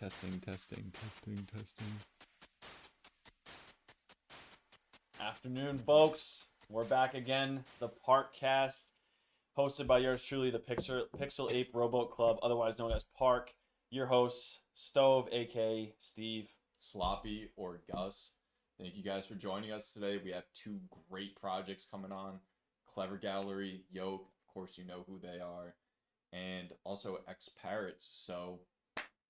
Testing. Afternoon, folks. We're back again. The Parc-cast, hosted by yours truly, the Pixel Ape Rowboat Club, otherwise known as Park. Your hosts, Stove, aka Steve, Sloppy, or Gus. Thank you guys for joining us today. We have two great projects coming on. Clever Gallery, Yolk, of course you know who they are, and also XParrots. So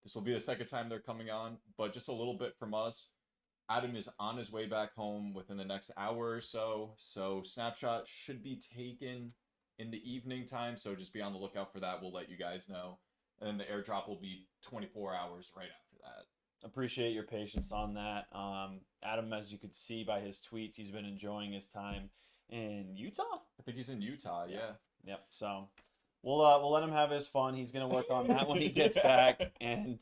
this will be the second time they're coming on, but just a little bit from us. Adam is on his way back home within the next hour or so, so snapshot should be taken in the evening time, so just be on the lookout for that. We'll let you guys know. And then the airdrop will be 24 hours right after that. Appreciate your patience on that. Adam, as you could see by his tweets, he's been enjoying his time in Utah. I think he's in Utah, yeah. Yep. So we'll let him have his fun. He's gonna work on that when he gets back, and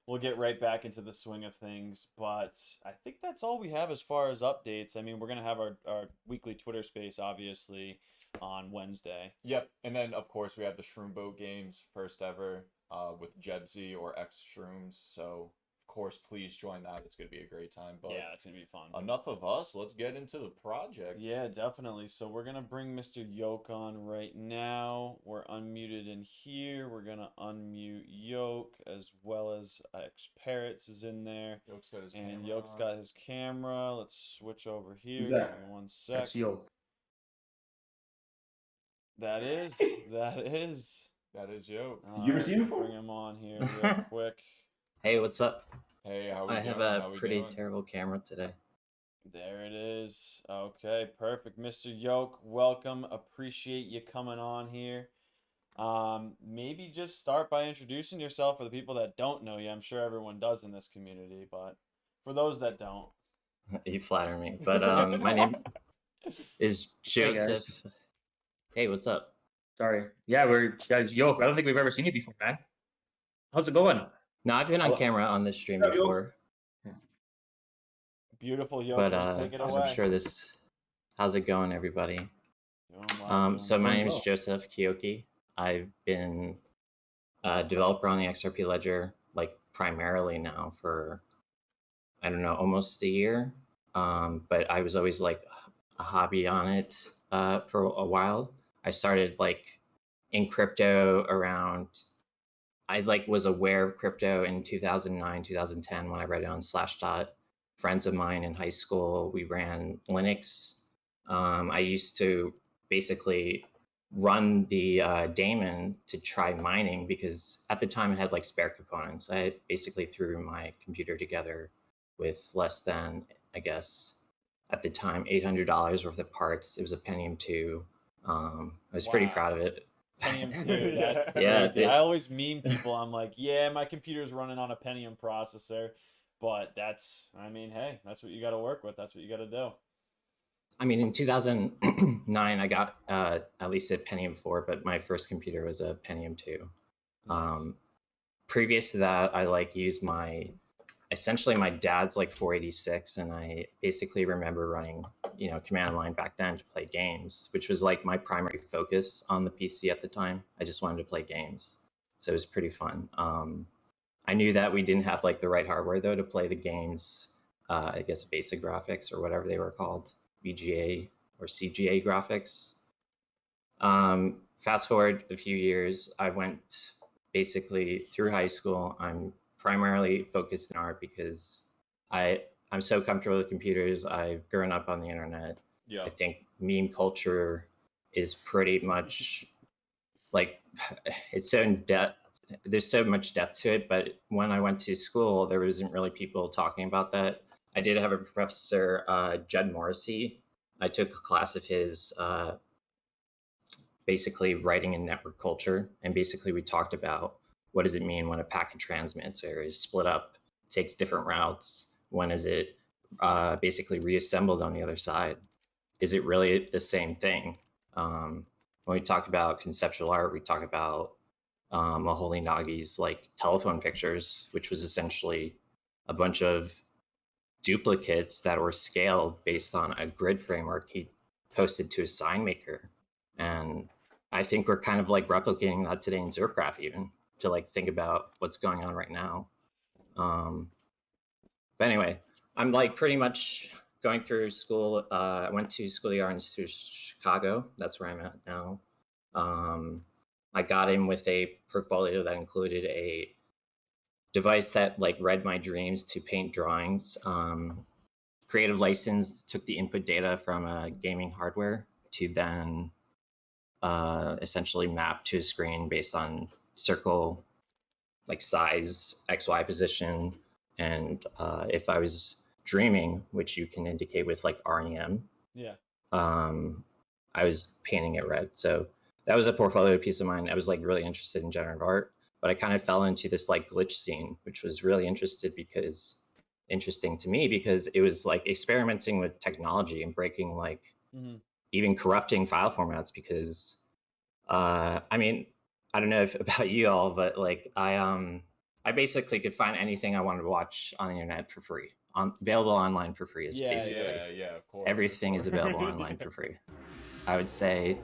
we'll get right back into the swing of things. But I think that's all we have as far as updates. I mean, we're gonna have our weekly Twitter space, obviously, on Wednesday. Yep, and then of course we have the Shroom Boat games, first ever, with Jebsy or X Shrooms. So of course, please join that. It's gonna be a great time. But yeah, it's gonna be fun. Enough of us. Let's get into the project. Yeah, definitely. So we're gonna bring Mr. Yolk on right now. We're unmuted in here. We're gonna unmute Yolk as well as XParrots is in there. Yolk's got his and camera Yolk's on. got his camera. Let's switch over here. Who's Give that? me one sec. That's Yolk. That is. That is Yolk. Did you ever see him before? Bring him on here real quick. Hey, what's up? Hey, how we I doing? have How a we pretty doing? terrible camera today. There it is. Okay, perfect. Mr. Yolk, welcome. Appreciate you coming on here. Maybe just start by introducing yourself for the people that don't know you. I'm sure everyone does in this community, but for those that don't. You flatter me. But my name is Joseph. Hey, what's up? Sorry. Yeah, we're guys. Yolk. I don't think we've ever seen you before, man. How's it going? No, I've been on Hello. camera on this stream Hello, Yolk. before, Beautiful, Yolk. but Take it I'm away. sure this. How's it going, everybody? Doing well, doing So my well. name is Joseph Kiyoki. I've been a developer on the XRP ledger, like primarily now for, I don't know, almost a year. But I was always like a hobby on it for a while. I started like in crypto around, I like was aware of crypto in 2009, 2010 when I read it on Slashdot. Friends of mine in high school, we ran Linux. I used to basically run the daemon to try mining because at the time I had like spare components. I basically threw my computer together with less than, I guess, at the time, $800 worth of parts. It was a Pentium 2. I was pretty Wow. proud of it. Pentium 2, that's Yeah, crazy. it- I always meme people. I'm like, yeah, my computer's running on a Pentium processor, but I mean, hey, that's what you got to work with. That's what you got to do. I mean, in 2009, I got at least a Pentium 4, but my first computer was a Pentium 2. Previous to that, I like used essentially my dad's like 486, and I basically remember running, command line back then to play games, which was like my primary focus on the PC at the time. I just wanted to play games, so it was pretty fun. I knew that we didn't have like the right hardware though to play the games. I guess basic graphics or whatever they were called, VGA or CGA graphics. Fast forward a few years, I went basically through high school. I'm primarily focused in art because I'm so comfortable with computers. I've grown up on the internet. Yeah. I think meme culture is pretty much like it's so in depth. There's so much depth to it, but when I went to school, there wasn't really people talking about that. I did have a professor, Judd Morrissey. I took a class of his, basically writing in network culture, and basically we talked about what does it mean when a packet transmits or is split up, takes different routes. When is it basically reassembled on the other side? Is it really the same thing? When we talk about conceptual art, we talk about Maholi Nagi's like telephone pictures, which was essentially a bunch of duplicates that were scaled based on a grid framework he posted to a sign maker. And I think we're kind of like replicating that today in Zercraft even, to like think about what's going on right now. But anyway, I'm like pretty much going through school. I went to School of the Art Institute of Chicago. That's where I'm at now. I got in with a portfolio that included a device that like read my dreams to paint drawings. Creative License took the input data from a gaming hardware to then essentially map to a screen based on circle, like size, XY position, and if I was dreaming, which you can indicate with like REM, Yeah. I was painting it red. So that was a portfolio piece of mine. I was like really interested in generative art, but I kind of fell into this like glitch scene, which was really interesting to me because it was like experimenting with technology and breaking like even corrupting file formats because I mean, I don't know if about you all, but like I basically could find anything I wanted to watch on the internet for free. Available online for free is Yeah, basically Of course. everything is available online for free. I would say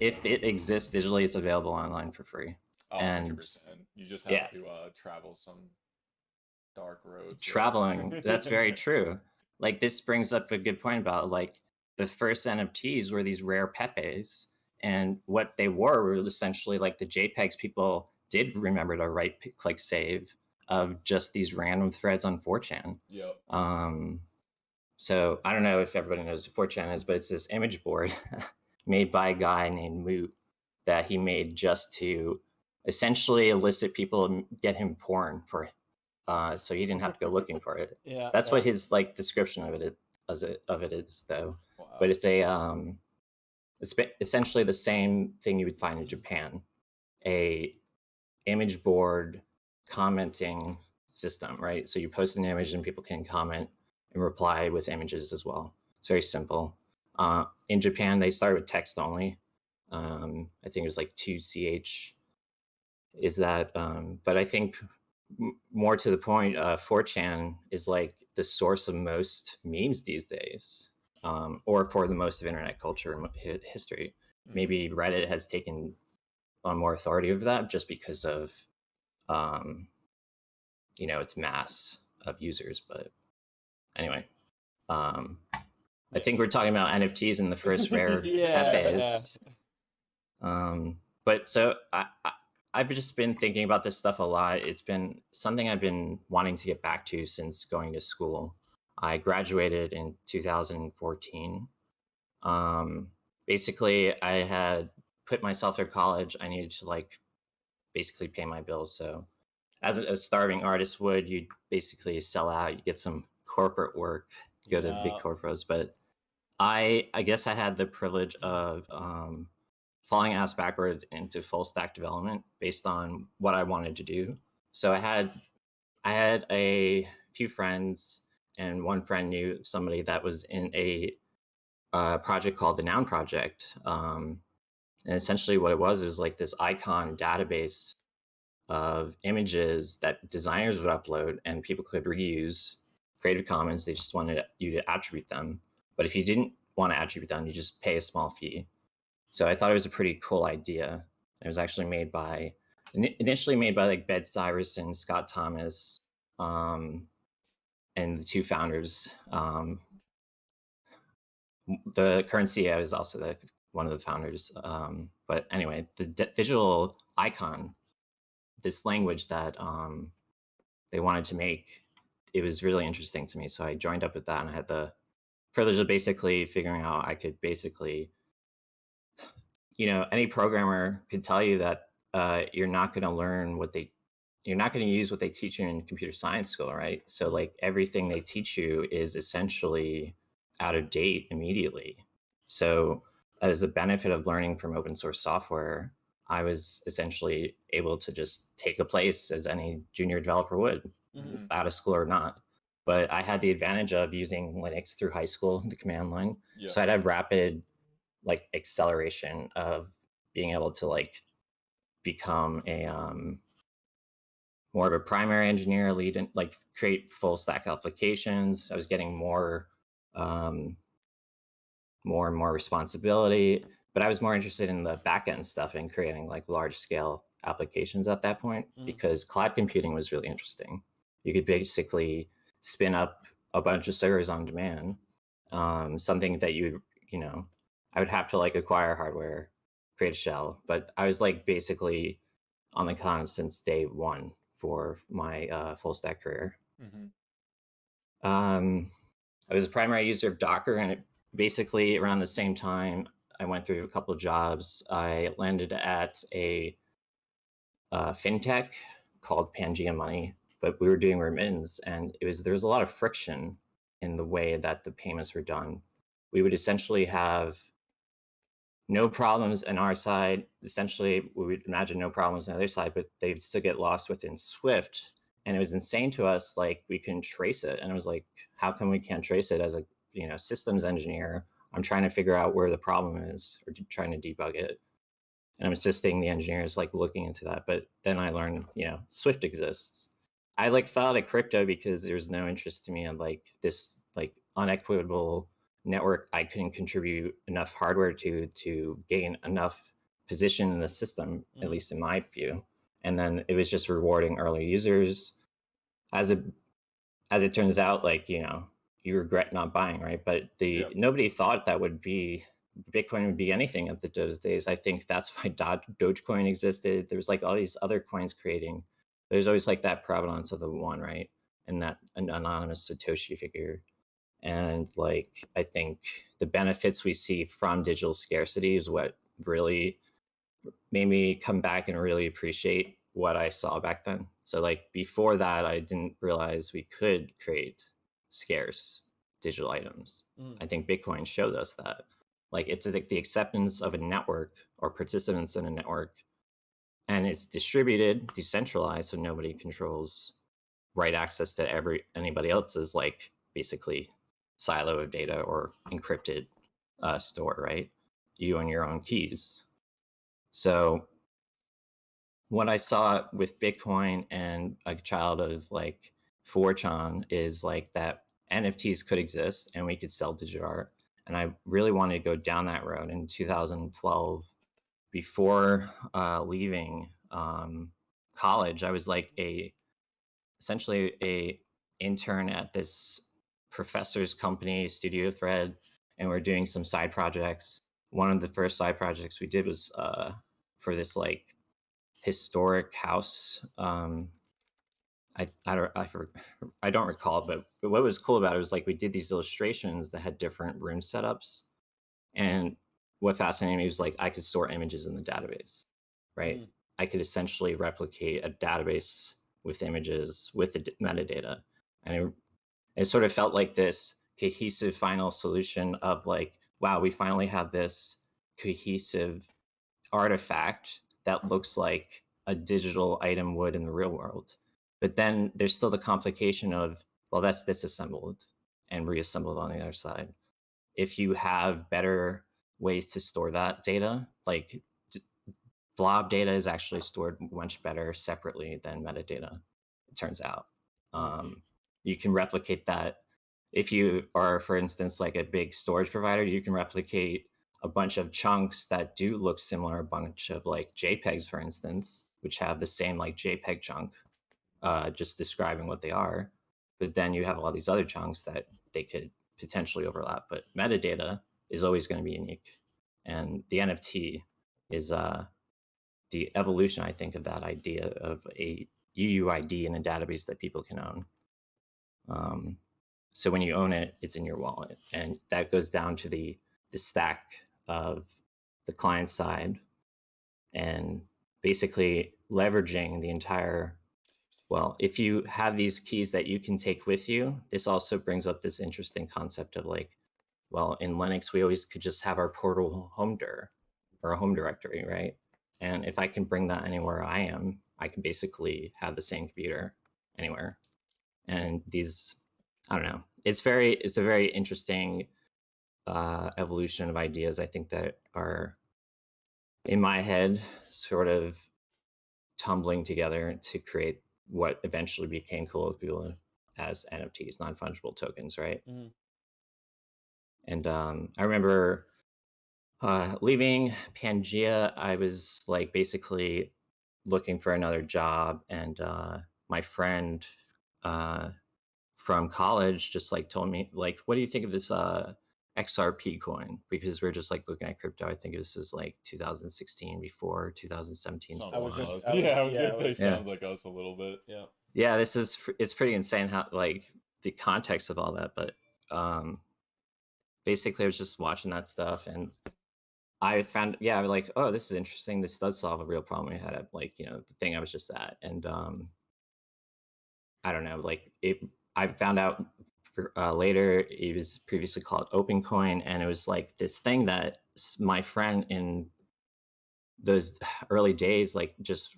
if it exists digitally, it's available online for free. Oh, And 100%. You just have yeah, to travel some dark roads. traveling, that's very true. Like this brings up a good point about like the first NFTs were these rare Pepes, and what they were essentially like the JPEGs people did remember to right click save of just these random threads on 4chan. Yep. So I don't know if everybody knows what 4chan is, but it's this image board made by a guy named Moot that he made just to essentially elicit people and get him porn for so he didn't have to go looking for it. Yeah. That's what his like description of it is though. Wow. But it's essentially the same thing you would find in Japan, a image board commenting system, right? So you post an image and people can comment and reply with images as well. It's very simple. In Japan, they started with text only. I think it was like 2ch is that, but I think more to the point, 4chan is like the source of most memes these days, or for the most of internet culture and history. Maybe Reddit has taken on more authority over that just because of, its mass of users. But anyway, I think we're talking about NFTs in the first rare Pepes. But so I've just been thinking about this stuff a lot. It's been something I've been wanting to get back to since going to school. I graduated in 2014. Basically, I had put myself through college. I needed to like basically pay my bills. So as a starving artist would, you basically sell out, you get some corporate work, go to big corporates. But I guess I had the privilege of falling ass backwards into full stack development based on what I wanted to do. So I had a few friends, and one friend knew somebody that was in a project called the Noun Project. And essentially what it was like this icon database of images that designers would upload and people could reuse. Creative Commons, they just wanted you to attribute them. But if you didn't want to attribute them, you just pay a small fee. So I thought it was a pretty cool idea. It was actually initially made by like Bed Cyrus and Scott Thomas, and the two founders. The current CEO is also one of the founders. But anyway, the visual icon, this language that they wanted to make, it was really interesting to me. So I joined up with that, and I had the privilege of basically figuring out I could basically, any programmer could tell you that you're not going to learn you're not going to use what they teach you in computer science school, right? So like everything they teach you is essentially out of date immediately. So as a benefit of learning from open source software, I was essentially able to just take a place as any junior developer would, out of school or not. But I had the advantage of using Linux through high school, the command line. Yeah. So I'd have rapid like acceleration of being able to like become a more of a primary engineer, lead and like create full stack applications. I was getting more and more responsibility, but I was more interested in the back end stuff and creating like large scale applications at that point because cloud computing was really interesting. you could basically spin up a bunch of servers on demand. Something that I would have to like acquire hardware, create a shell, but I was like basically on the con since day one for my full stack career. Mm-hmm. I was a primary user of Docker, and basically around the same time, I went through a couple of jobs. I landed at a fintech called Pangea Money, but we were doing remittance, and there was a lot of friction in the way that the payments were done. We would essentially have no problems on our side. Essentially, we would imagine no problems on the other side, but they'd still get lost within Swift. And it was insane to us, like we couldn't trace it. And it was like, how come we can't trace it? As a systems engineer, I'm trying to figure out where the problem is or trying to debug it. And I'm assisting the engineers like looking into that. But then I learned, Swift exists. I like fell out of crypto because there's no interest to me in like this like unequitable network I couldn't contribute enough hardware to gain enough position in the system, at least in my view. And then it was just rewarding early users. As it turns out, like, you regret not buying, right? But nobody thought that Bitcoin would be anything at those days. I think that's why Dogecoin existed. There's like all these other coins creating. There's always like that provenance of the one, right? And that an anonymous Satoshi figure. And like, I think the benefits we see from digital scarcity is what really made me come back and really appreciate what I saw back then. So like before that, I didn't realize we could create scarce digital items. I think Bitcoin showed us that. Like it's like the acceptance of a network or participants in a network, and it's distributed, decentralized, so nobody controls right access to anybody else's like basically silo of data or encrypted store, right? You own your own keys. So what I saw with Bitcoin and a child of like 4chan is like that NFTs could exist and we could sell digital art. And I really wanted to go down that road in 2012. Before leaving college, I was like essentially a intern at this professor's company, Studio Thread, and we're doing some side projects. One of the first side projects we did was for this like historic house. I don't recall, but what was cool about it was like we did these illustrations that had different room setups, and what fascinated me was like I could store images in the database, right? I could essentially replicate a database with images with the metadata, and it sort of felt like this cohesive final solution of like, wow, we finally have this cohesive artifact that looks like a digital item would in the real world. But then there's still the complication of, well, that's disassembled and reassembled on the other side. If you have better ways to store that data, like blob data is actually stored much better separately than metadata, it turns out. You can replicate that. If you are, for instance, like a big storage provider, you can replicate a bunch of chunks that do look similar, a bunch of like JPEGs, for instance, which have the same like JPEG chunk, just describing what they are. But then you have all these other chunks that they could potentially overlap. But metadata is always going to be unique. And the NFT is the evolution, I think, of that idea of a UUID in a database that people can own. So when you own it, it's in your wallet, and that goes down to the stack of the client side, and basically leveraging the entire. Well, if you have these keys that you can take with you, this also brings up this interesting concept of like, well, in Linux, we always could just have our portal home dir or a home directory, right? And if I can bring that anywhere I am, I can basically have the same computer anywhere. And these, I don't know, it's a very interesting evolution of ideas, I think, that are in my head sort of tumbling together to create what eventually became colloquial as NFTs, non-fungible tokens, right? And I remember leaving Pangea, I was like basically looking for another job, and my friend from college just like told me like, what do you think of this XRP coin? Because we're just like looking at crypto. I think this is like 2016 before 2017 Sounds I was like just- us. I was- yeah, I was yeah, gonna I say was- sounds like us a little bit. Yeah. Yeah, it's pretty insane how like the context of all that. But basically I was just watching that stuff and I found, yeah, I was like, oh, this is interesting. This does solve a real problem we had at like, the thing I was just at. And I don't know, like I found out later it was previously called OpenCoin. And it was like this thing that my friend in those early days, like just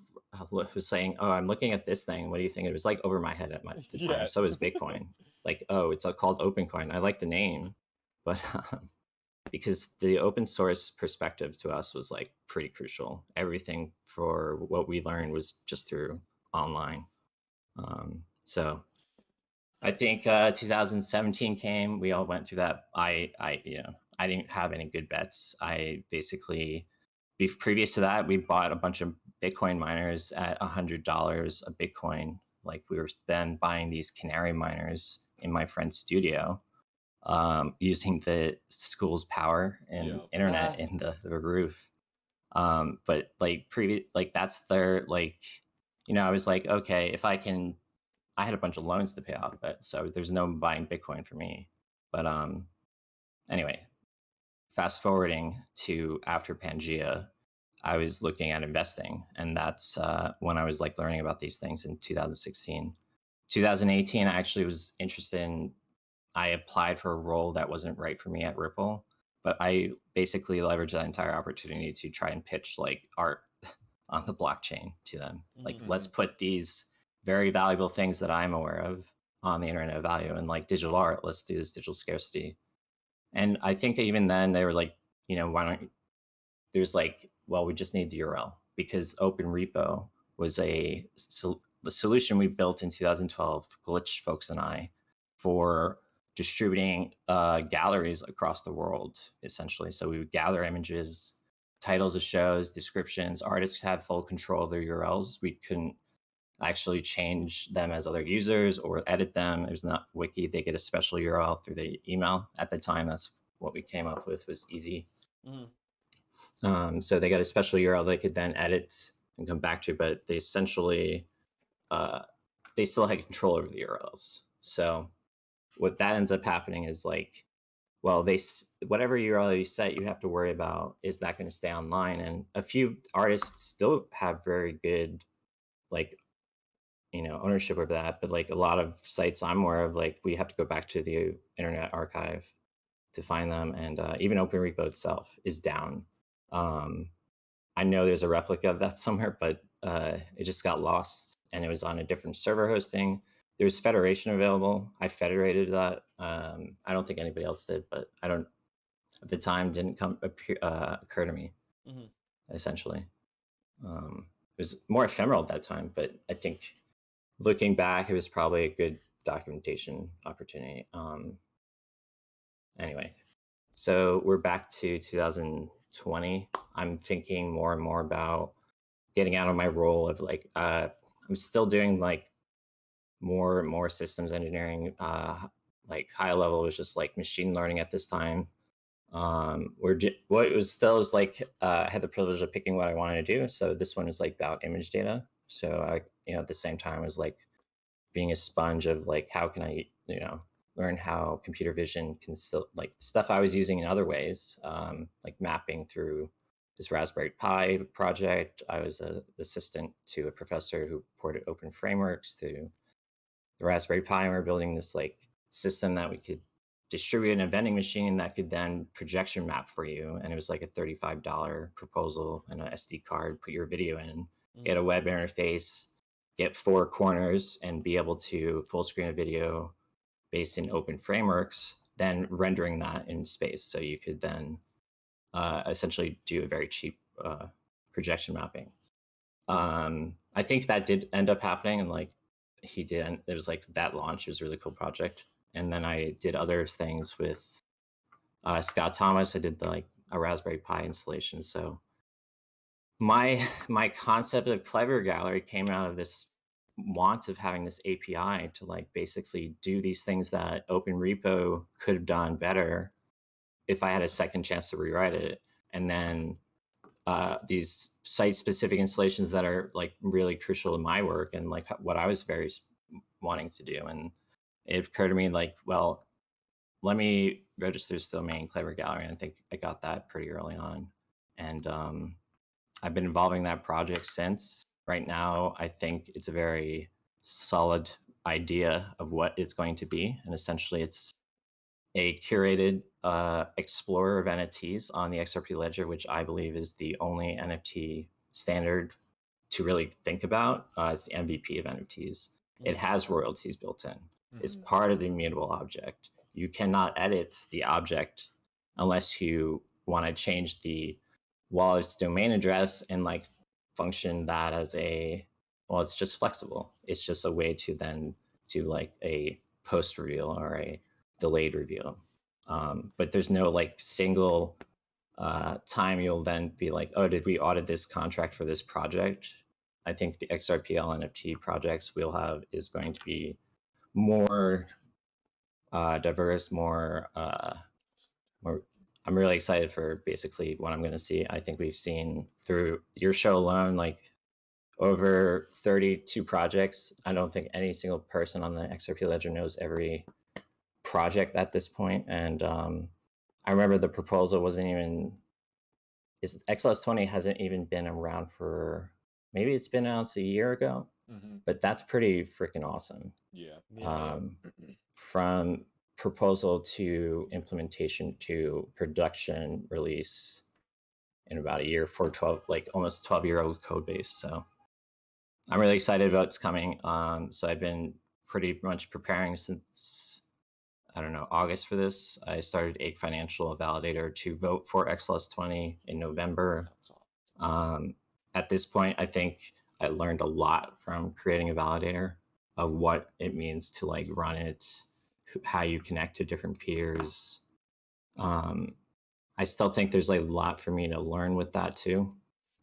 was saying, oh, I'm looking at this thing. What do you think? It was like over my head at the time. Yeah. So is Bitcoin. Like, oh, it's called OpenCoin. I like the name, but because the open source perspective to us was like pretty crucial. Everything for what we learned was just through online. So I think 2017 came. We all went through that. I didn't have any good bets. I basically, previous to that, we bought a bunch of Bitcoin miners at $100 a Bitcoin. Like we were then buying these canary miners in my friend's studio, using the school's power and Yeah. internet in the roof. But like like that's their like, I was like, okay, if I had a bunch of loans to pay off, but so there's no buying Bitcoin for me. But anyway, fast forwarding to after Pangea, I was looking at investing, and that's when I was like learning about these things in 2016. 2018, I actually was interested in. I applied for a role that wasn't right for me at Ripple, but I basically leveraged that entire opportunity to try and pitch like art on the blockchain to them. Like, let's put these very valuable things that I'm aware of on the internet of value and like digital art. Let's do this digital scarcity. And I think even then they were like, why don't there's like, well, we just need the URL because Open Repo was the solution we built in 2012, Glitch folks and I, for distributing galleries across the world, essentially. So we would gather images, titles of shows, descriptions. Artists have full control of their URLs. We couldn't actually change them as other users or edit them. There's not wiki. They get a special URL through the email. At the time, that's what we came up with was easy. So they got a special URL they could then edit and come back to, but they essentially, they still had control over the URLs. So what that ends up happening is like, well, whatever URL you set, you have to worry about, is that going to stay online? And a few artists still have very good, like, ownership of that. But like a lot of sites I'm aware of, like we have to go back to the Internet Archive to find them. And even Open Repo itself is down. I know there's a replica of that somewhere, but it just got lost and it was on a different server hosting. There's Federation available. I federated that. I don't think anybody else did, but I don't, at the time, didn't occur to me, essentially. It was more ephemeral at that time, but I think looking back, it was probably a good documentation opportunity. Anyway, so we're back to 2020. I'm thinking more and more about getting out of my role of like, I'm still doing like more and more systems engineering. Like high level was just like machine learning at this time. What it was still is like, I had the privilege of picking what I wanted to do. So this one is like about image data. So I, at the same time was like being a sponge of like, how can I, learn how computer vision can still like stuff I was using in other ways, like mapping through this Raspberry Pi project. I was an assistant to a professor who ported open frameworks to the Raspberry Pi, and we were building this like system that we could distribute in a vending machine that could then projection map for you. And it was like a $35 proposal and an SD card, put your video in, get a web interface, get 4 corners, and be able to full screen a video based in open frameworks, then rendering that in space. So you could then essentially do a very cheap projection mapping. I think that did end up happening, and like he did. It was like that launch was a really cool project. And then I did other things with Scott Thomas. I did like a Raspberry Pi installation. So my concept of Clever Gallery came out of this want of having this API to like basically do these things that Open Repo could have done better if I had a second chance to rewrite it. And then these site-specific installations that are like really crucial in my work and like what I was very wanting to do. And it occurred to me like, well, let me register this domain Clever Gallery. I think I got that pretty early on, and I've been involving that project since. Right now, I think it's a very solid idea of what it's going to be, and essentially, it's a curated explorer of NFTs on the XRP ledger, which I believe is the only NFT standard to really think about. It's the MVP of NFTs. It has royalties built in. It's part of the immutable object. You cannot edit the object unless you want to change the wallet's domain address and like function that as a, well, it's just flexible. It's just a way to then do like a post reveal or a delayed reveal. But there's no like single time you'll then be like, oh, did we audit this contract for this project? I think the XRPL NFT projects we'll have is going to be more diverse, more. I'm really excited for basically what I'm going to see. I think we've seen through your show alone, like over 32 projects. I don't think any single person on the XRP ledger knows every project at this point. And I remember the proposal wasn't even, XLS20 hasn't even been around for, maybe it's been announced a year ago, but that's pretty freaking awesome. Yeah. From proposal to implementation to production release in about a year for 12, like almost 12-year-old code base. So I'm really excited about what's coming. So I've been pretty much preparing since, I don't know, August for this. I started Egg Financial, a validator, to vote for XLS20 in November. At this point, I think I learned a lot from creating a validator of what it means to like run it, how you connect to different peers. I still think there's a lot for me to learn with that too,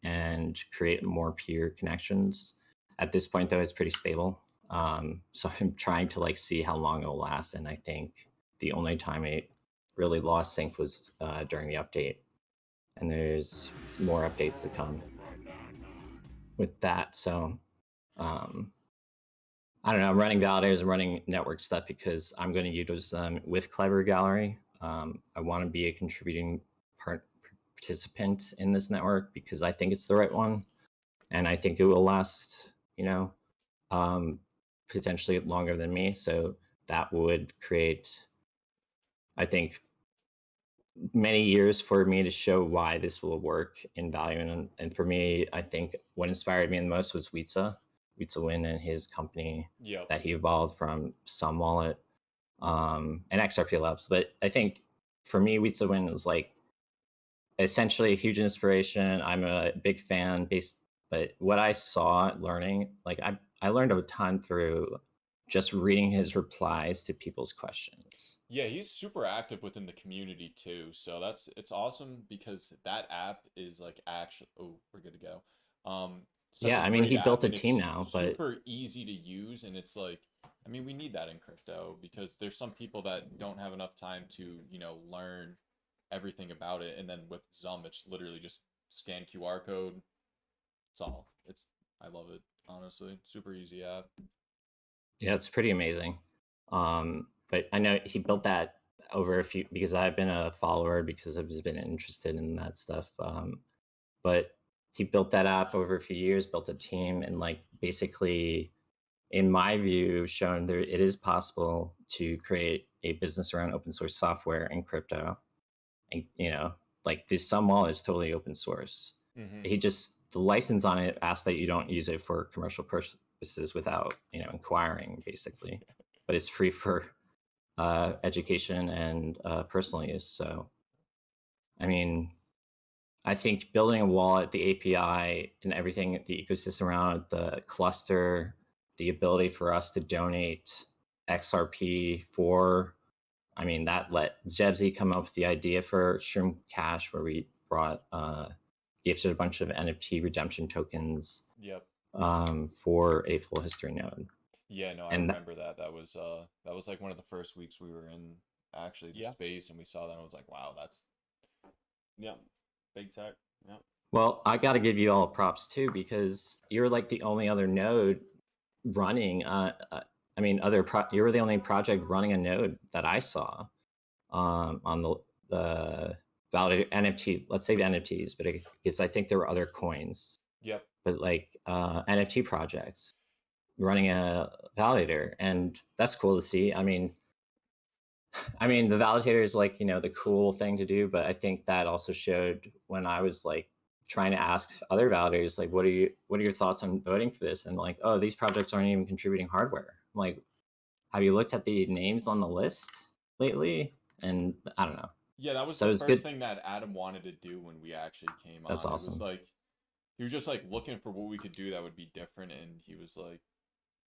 and create more peer connections. At this point, though, it's pretty stable. So I'm trying to like see how long it'll last. And I think the only time it really lost sync was during the update. And there's more updates to come with that. So I don't know. I'm running validators and running network stuff because I'm going to use them with Clever Gallery. I want to be a contributing participant in this network because I think it's the right one, and I think it will last, potentially longer than me. So that would create, I think, many years for me to show why this will work in value. And for me, I think what inspired me the most was Witsa Win and his company that he evolved from Sun Wallet and XRP Labs. But I think for me, Witsa Win was like essentially a huge inspiration. I'm a big fan but what I saw learning, like I learned a ton through just reading his replies to people's questions. Yeah, he's super active within the community too. So it's awesome because that app is like actually, oh, we're good to go. Yeah, I mean, he built a team now, but super easy to use, and it's like, I mean, we need that in crypto because there's some people that don't have enough time to, learn everything about it, and then with Zum, it's literally just scan QR code. I love it, honestly. Super easy app. Yeah, it's pretty amazing. But I know he built that over a few, because I've been a follower because I've just been interested in that stuff. But he built that app over a few years, built a team, and like basically, in my view, shown there it is possible to create a business around open source software in crypto. And like this Sun Wallet is totally open source. He just, the license on it asks that you don't use it for commercial purposes without inquiring, basically. But it's free for education and personal use. So, I mean, I think building a wallet, the API, and everything, the ecosystem around it, the cluster, the ability for us to donate XRP for, I mean, that let Jebsy come up with the idea for Shroom Cash, where we brought gifted a bunch of NFT redemption tokens. Yep. for a full history node. Yeah, no, I And remember that. That was like one of the first weeks we were in actually the Yeah. space, and we saw that and I was like, wow, that's Yeah. Big tech. Yeah. well, I got to give you all props too, because you're like the only other node running. I mean, you were the only project running a node that I saw on the validator NFT. Let's say the NFTs, but because I think there were other coins, yep. but like NFT projects running a validator, and that's cool to see. I mean, the validator is like, the cool thing to do, but I think that also showed when I was like trying to ask other validators, like, what are your thoughts on voting for this? And like, oh, these projects aren't even contributing hardware. I'm like, have you looked at the names on the list lately? And I don't know. Yeah, that was So the it was first good. thing that Adam wanted to do when we actually came That's on. It was awesome. like he was just like looking for what we could do that would be different, and he was like,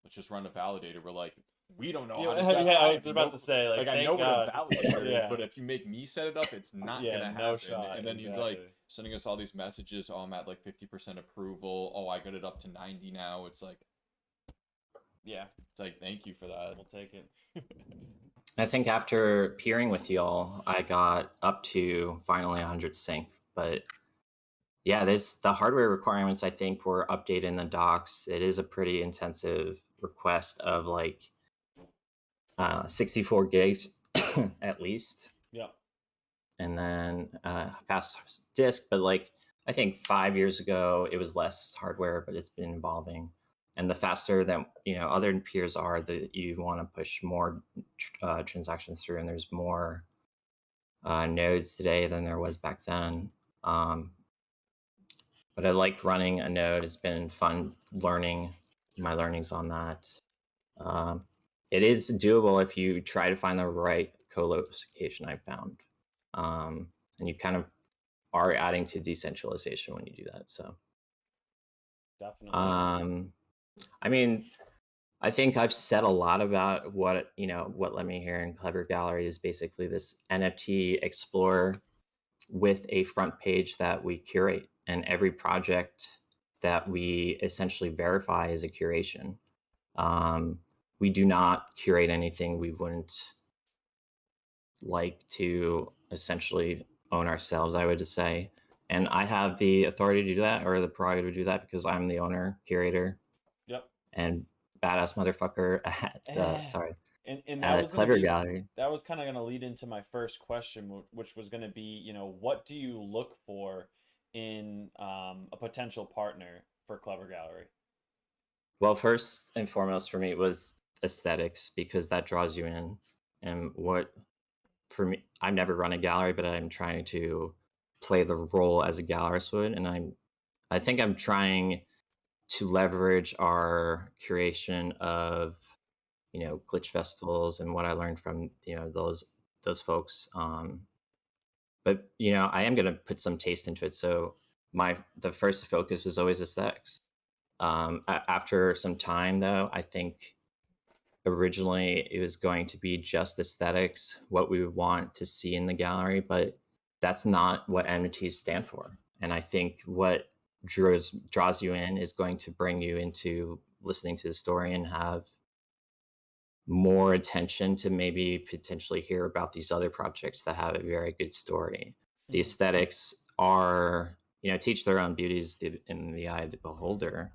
let's just run a validator. We're like, we don't know how to Yeah, I was have about no- to say, like, I thank know what God. a validator is, Yeah. but if you make me set it up, it's not Yeah, gonna no happen. shot, And then he's like exactly. sending us all these messages. Oh, I'm at like 50% approval. Oh, I got it up to 90 now. It's like, Yeah. it's like, thank you for that. We'll take it. I think after peering with y'all, I got up to finally 100 sync. But yeah, there's the hardware requirements, I think, were updated in the docs. It is a pretty intensive request of like 64 gigs at least. Yeah. And then fast disk. But like, I think 5 years ago, it was less hardware, but it's been evolving. And the faster that other peers are, that you want to push more transactions through, and there's more nodes today than there was back then. But I liked running a node. It's been fun learning my learnings on that. It is doable if you try to find the right co-location. I found, and you kind of are adding to decentralization when you do that. So, Definitely. I mean, I think I've said a lot about what Let Me Hear in Clever Gallery is basically this NFT explorer with a front page that we curate, and every project that we essentially verify is a curation. We do not curate anything we wouldn't like to essentially own ourselves, I would just say. And I have the authority to do that, or the prerogative to do that, because I'm the owner, curator, Yep. and badass motherfucker at And that at a was gonna Clever be Gallery. that was kind of gonna lead into my first question, which was gonna be, what do you look for in a potential partner for Clever Gallery? Well, first and foremost for me was aesthetics, because that draws you in. And what for me, I've never run a gallery, but I'm trying to play the role as a gallerist would, and I think I'm trying to leverage our curation of glitch festivals and what I learned from those folks. But I am going to put some taste into it. So the first focus was always aesthetics. After some time, though, I think originally it was going to be just aesthetics, what we would want to see in the gallery, but that's not what entities stand for. And I think what draws you in is going to bring you into listening to the story and have more attention to maybe potentially hear about these other projects that have a very good story. The aesthetics are, teach their own beauties in the eye of the beholder.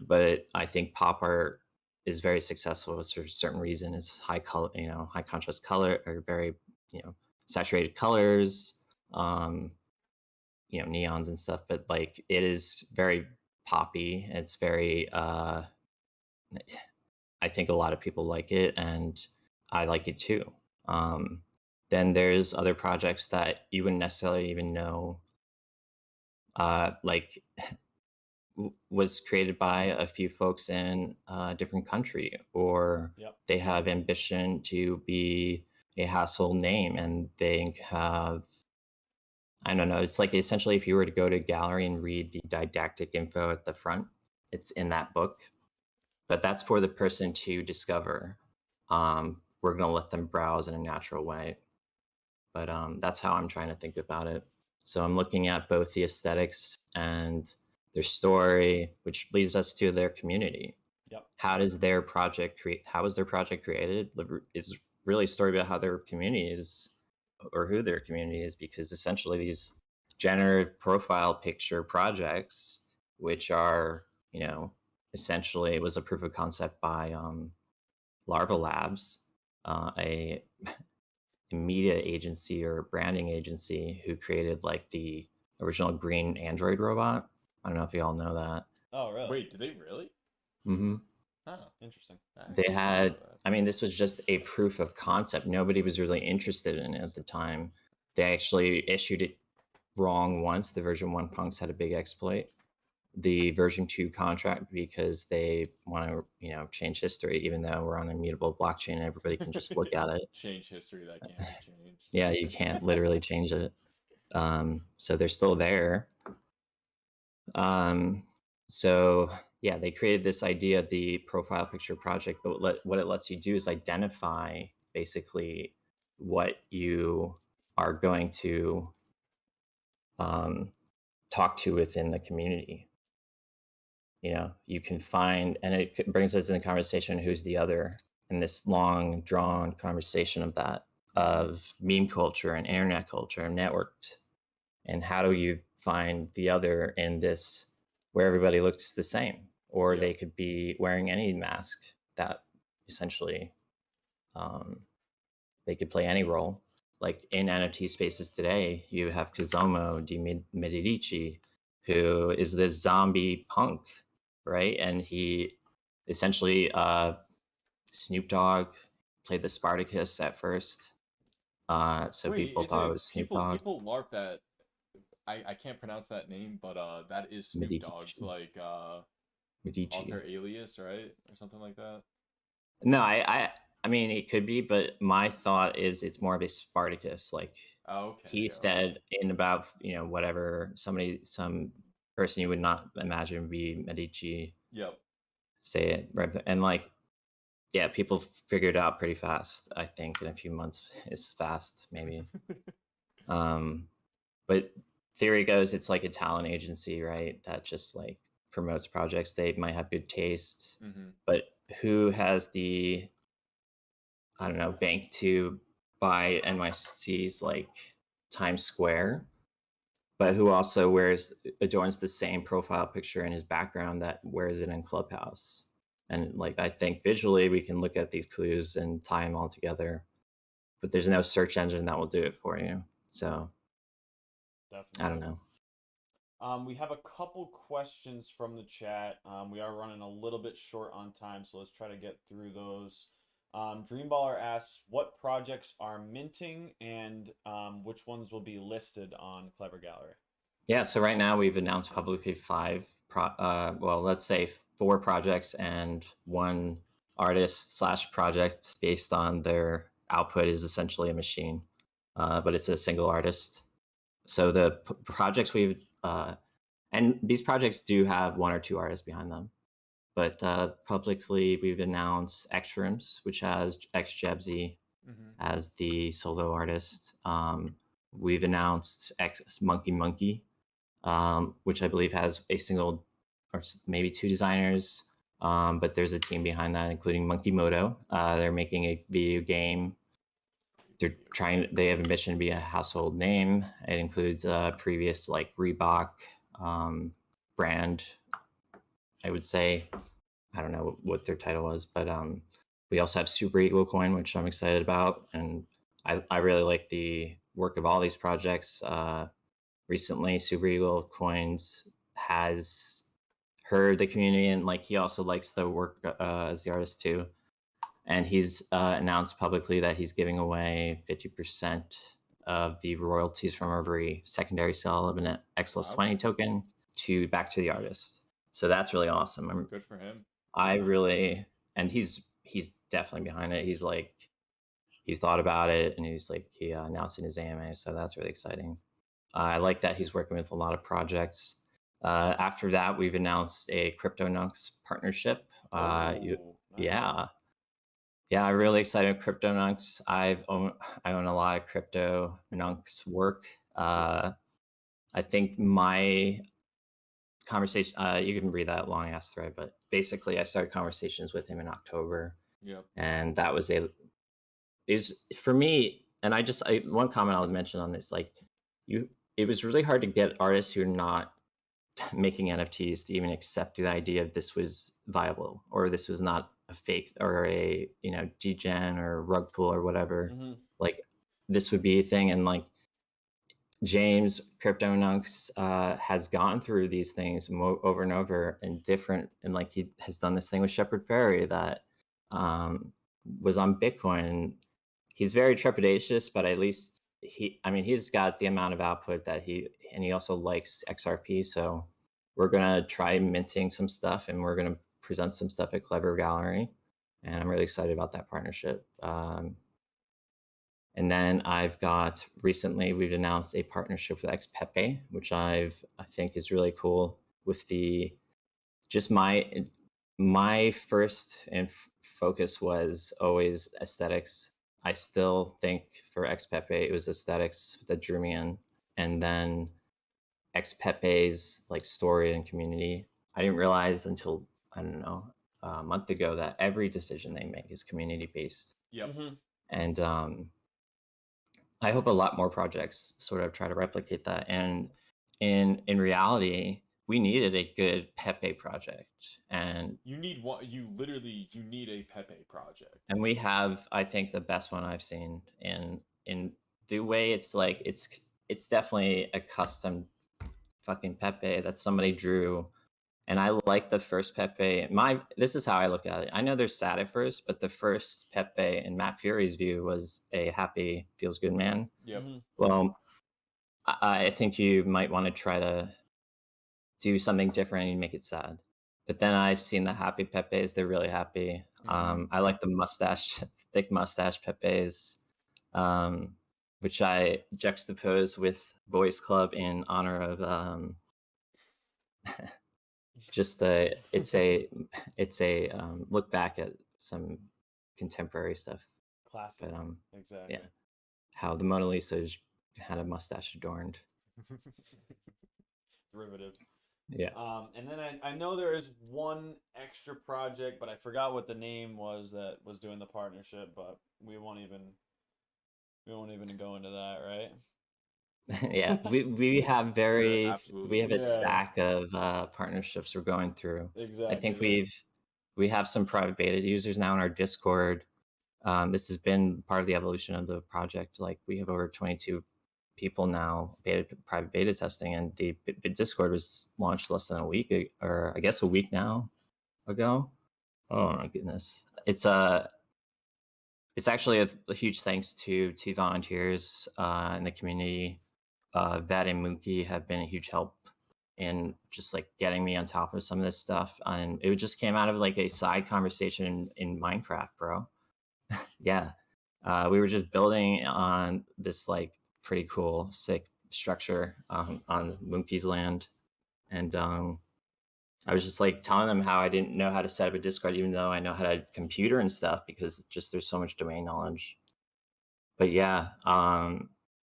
But I think pop art is very successful for a certain reason. It's high color, high contrast color, or very, saturated colors, neons and stuff. But like, it is very poppy. It's very, I think a lot of people like it, and I like it too. Then there's other projects that you wouldn't necessarily even know, like was created by a few folks in a different country, or Yep. they have ambition to be a household name, and they have, I don't know, it's like essentially if you were to go to a gallery and read the didactic info at the front, it's in that book, but that's for the person to discover. We're going to let them browse in a natural way, but that's how I'm trying to think about it. So I'm looking at both the aesthetics and their story, which leads us to their community. Yep. How does their project how was their project created? Is really a story about how their community is, or who their community is, because essentially these generative profile picture projects, which are, essentially it was a proof of concept by Larva Labs, a media agency or branding agency who created like the original green Android robot. I don't know if you all know that. Oh, really? Wait, did they really? Hmm. Oh, Interesting. I They actually didn't had, know that. I mean, this was just a proof of concept. Nobody was really interested in it at the time. They actually issued it wrong once. The version 1 punks had a big exploit. The version 2 contract, because they want to, change history, even though we're on a mutable blockchain and everybody can just look at it. Change history that can't be changed. Yeah, you can't literally change it. So they're still there. So yeah, they created this idea of the profile picture project, but what it lets you do is identify basically what you are going to talk to within the community. You can find, and it brings us in the conversation, who's the other, in this long drawn conversation of that, of meme culture and internet culture and networked. And how do you find the other in this, where everybody looks the same, or Yeah. they could be wearing any mask that essentially they could play any role. Like in NFT spaces today, you have Kazomo di Medici, who is this zombie punk, right? And he essentially, Snoop Dogg played the Spartacus at first. So Wait, people it's thought it a was Snoop people Dogg. people LARP that I can't pronounce that name, but that is Snoop Medici. Dogg's like Medici. alter alias, right? Or something like that. No, I mean, it could be, but my thought is it's more of a Spartacus. Like Oh, okay, he okay. said in about, whatever, some person you would not imagine be Medici Yep. say it, right? And like, yeah, people figured it out pretty fast. I think in a few months is fast, maybe. But theory goes, it's like a talent agency, right? That just like promotes projects. They might have good taste, Mm-hmm. but who has the, I don't know, bank to buy NYC's like Times Square, but who also adorns the same profile picture in his background that wears it in Clubhouse. And like, I think visually we can look at these clues and tie them all together, but there's no search engine that will do it for you. So Definitely. I don't know. We have a couple questions from the chat. We are running a little bit short on time, so let's try to get through those. Dreamballer asks, what projects are minting and which ones will be listed on Clever Gallery? Yeah, so right now we've announced publicly well, let's say 4 projects and 1 artist/project based on their output is essentially a machine, but it's a single artist. So the projects and these projects do have 1 or 2 artists behind them, but publicly we've announced Xrooms, which has XJebzy Mm-hmm. as the solo artist. We've announced X Monkey, which I believe has a single or maybe 2 designers. But there's a team behind that, including Monkey Moto. They're making a video game. They have a mission to be a household name. It includes previous like Reebok brand, I would say. I don't know what their title was, but we also have Super Eagle Coin, which I'm excited about. And I really like the work of all these projects. Recently, Super Eagle Coins has heard the community, and like he also likes the work as the artist too. And he's announced publicly that he's giving away 50% of the royalties from every secondary sale of an XLS20 token back to the artist. So that's really awesome. Good for him. I really, and he's definitely behind it. He's like, he thought about it, and he announced in his AMA. So that's really exciting. I like that he's working with a lot of projects. After that, we've announced a CryptoNunks partnership. Nice. Yeah, I'm really excited with CryptoNunks. I own a lot of CryptoNunks work. I think my conversation. You can read that long ass thread, but basically, I started conversations with him in October, Yep. and that was is for me. And one comment I'll mention on this, like it was really hard to get artists who are not making NFTs to even accept the idea of this was viable or this was not a fake or a degen or rug pull or whatever. Mm-hmm. Like this would be a thing, and like James CryptoNunks has gone through these things over and over and like he has done this thing with Shepard Fairey that was on Bitcoin. And he's very trepidatious, but at least he's got the amount of output that he also likes XRP. So we're gonna try minting some stuff, and we're gonna present some stuff at Clever Gallery, and I'm really excited about that partnership. And then recently we've announced a partnership with XPepe, which I think is really cool. With my first focus was always aesthetics. I still think for XPepe it was aesthetics that drew me in, and then XPepe's like story and community. I didn't realize until I don't know a month ago that every decision they make is community based. Yep. Mm-hmm. And I hope a lot more projects sort of try to replicate that. And in reality, we needed a good Pepe project, and You need one. You need a Pepe project. and we have, I think, the best one I've seen in the way it's like it's definitely a custom fucking Pepe that somebody drew. And I like the first Pepe. This is how I look at it. I know they're sad at first, but the first Pepe in Matt Fury's view was a happy, feels good man. Yep. Mm-hmm. Well, I think you might want to try to do something different and make it sad. But then I've seen the happy Pepes; they're really happy. I like the thick mustache Pepes, which I juxtapose with Boys Club in honor of just it's a look back at some contemporary stuff. Classic. But Exactly. yeah, how the Mona Lisa had a mustache adorned. Derivative. Yeah. And then I know there is one extra project, but I forgot what the name was that was doing the partnership. But we won't even go into that, right? Yeah, we have Absolutely. a stack of partnerships we're going through. Exactly. I think we have some private beta users now in our Discord. This has been part of the evolution of the project. Like we have over 22 people now private beta testing, and the Discord was launched less than a week or I guess a week now ago. Oh my goodness, it's actually a huge thanks to volunteers in the community. Vat and Mookie have been a huge help in just like getting me on top of some of this stuff, and it just came out of like a side conversation in Minecraft, bro. Yeah, we were just building on this like pretty cool, sick structure on Mookie's land, and I was just like telling them how I didn't know how to set up a Discord, even though I know how to computer and stuff, because just there's so much domain knowledge. But yeah,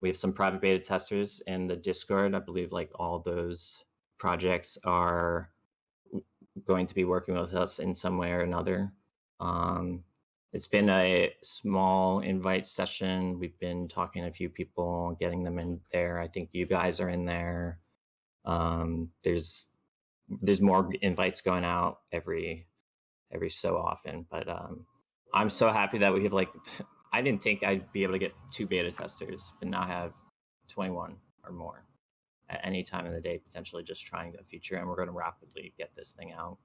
we have some private beta testers in the Discord. I believe like all those projects are going to be working with us in some way or another. It's been a small invite session. We've been talking to a few people, getting them in there. I think you guys are in there. There's more invites going out every so often, but I'm so happy that we have like I didn't think I'd be able to get 2 beta testers, but now I have 21 or more at any time of the day, potentially just trying the feature, and we're going to rapidly get this thing out.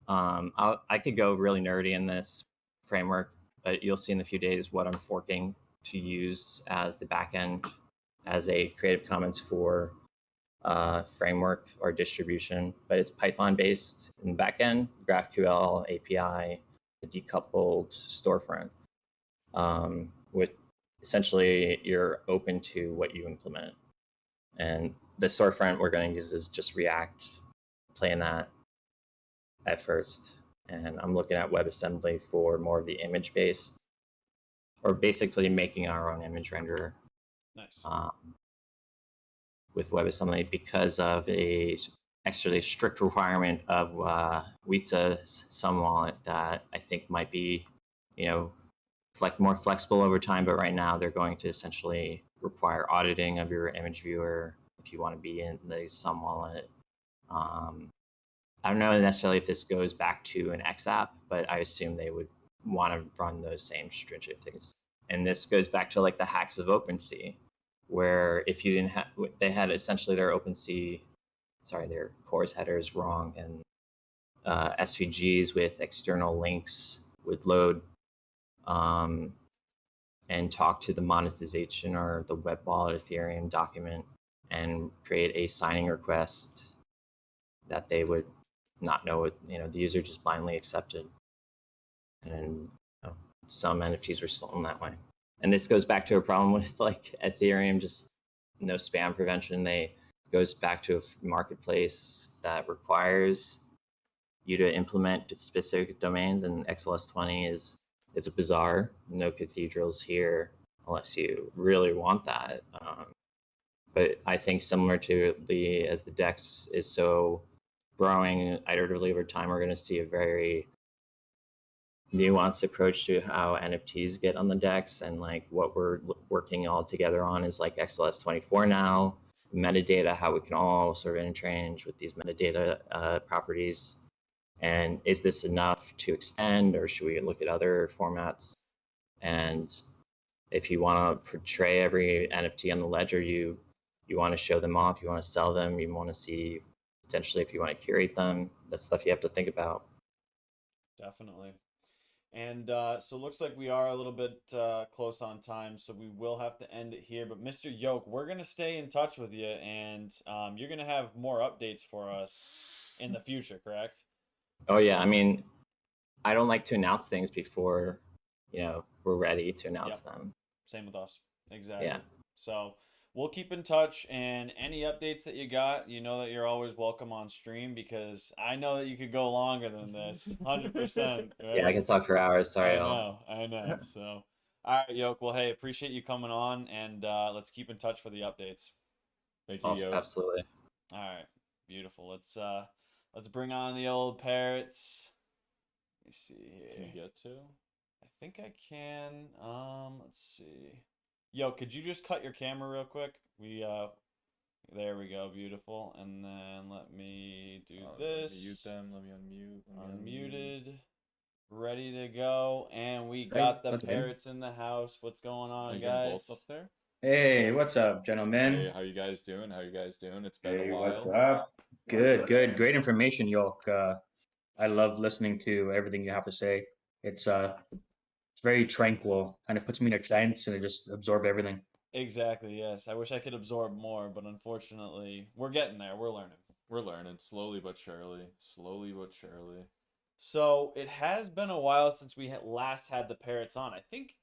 I could go really nerdy in this framework, but you'll see in a few days what I'm forking to use as the backend as a Creative Commons for framework or distribution, but it's Python based in the backend, GraphQL API, a decoupled storefront. With essentially you're open to what you implement. And the storefront we're going to use is just React, playing that at first. And I'm looking at WebAssembly for more of the image based, or basically making our own image renderer. Nice. With WebAssembly because of a actually strict requirement of WISA's Sun Wallet that I think might be, more flexible over time. But right now, they're going to essentially require auditing of your image viewer if you want to be in the Sun Wallet. I don't know necessarily if this goes back to an X app, but I assume they would want to run those same stringent things. And this goes back to like the hacks of OpenSea, where if you didn't have, they had essentially their their CORS headers wrong, and SVGs with external links would load and talk to the monetization or the web wallet Ethereum document and create a signing request that they would not know what, the user just blindly accepted. And some NFTs were stolen that way. And this goes back to a problem with like Ethereum, just no spam prevention. They goes back to a marketplace that requires you to implement specific domains, and XLS20 is a bizarre. No cathedrals here unless you really want that. But I think similar to as the DEX is so growing iteratively over time, we're going to see a very nuanced approach to how NFTs get on the DEX. And like what we're working all together on is like XLS24 now, metadata, how we can all sort of interchange with these metadata properties. And is this enough to extend, or should we look at other formats? And if you want to portray every NFT on the ledger, you want to show them off, you want to sell them, you want to see potentially if you want to curate them. That's stuff you have to think about. Definitely. And so it looks like we are a little bit close on time, so we will have to end it here. But Mr. Yolk, we're going to stay in touch with you, and you're going to have more updates for us in the future, correct? Oh, yeah. I mean, I don't like to announce things before, we're ready to announce them. Same with us. Exactly. Yeah. So we'll keep in touch, and any updates that you got, you know that you're always welcome on stream, because I know that you could go longer than this, 100%. Right? Yeah, I can talk for hours. Sorry. I know. So, all right, Yoke. Well, hey, appreciate you coming on, and let's keep in touch for the updates. Thank you, Yoke. Absolutely. All right, beautiful. Let's bring on the old parrots. Let me see here. Can you get to? I think I can. Let's see. Yo, could you just cut your camera real quick? There we go, beautiful. And then let me do this. Let me mute them. Let me unmute. Unmuted. Ready to go. And we got the parrots in the house. What's going on, guys? Both up there? Hey, what's up, gentlemen? Hey, how you guys doing? It's been a while. What's up? Good. Great information, Yolk. I love listening to everything you have to say. It's very tranquil. Kind of puts me in a trance and I just absorb everything. Exactly, yes. I wish I could absorb more, but unfortunately, we're getting there. We're learning. We're learning slowly but surely. Slowly but surely. So it has been a while since we last had the parrots on. I think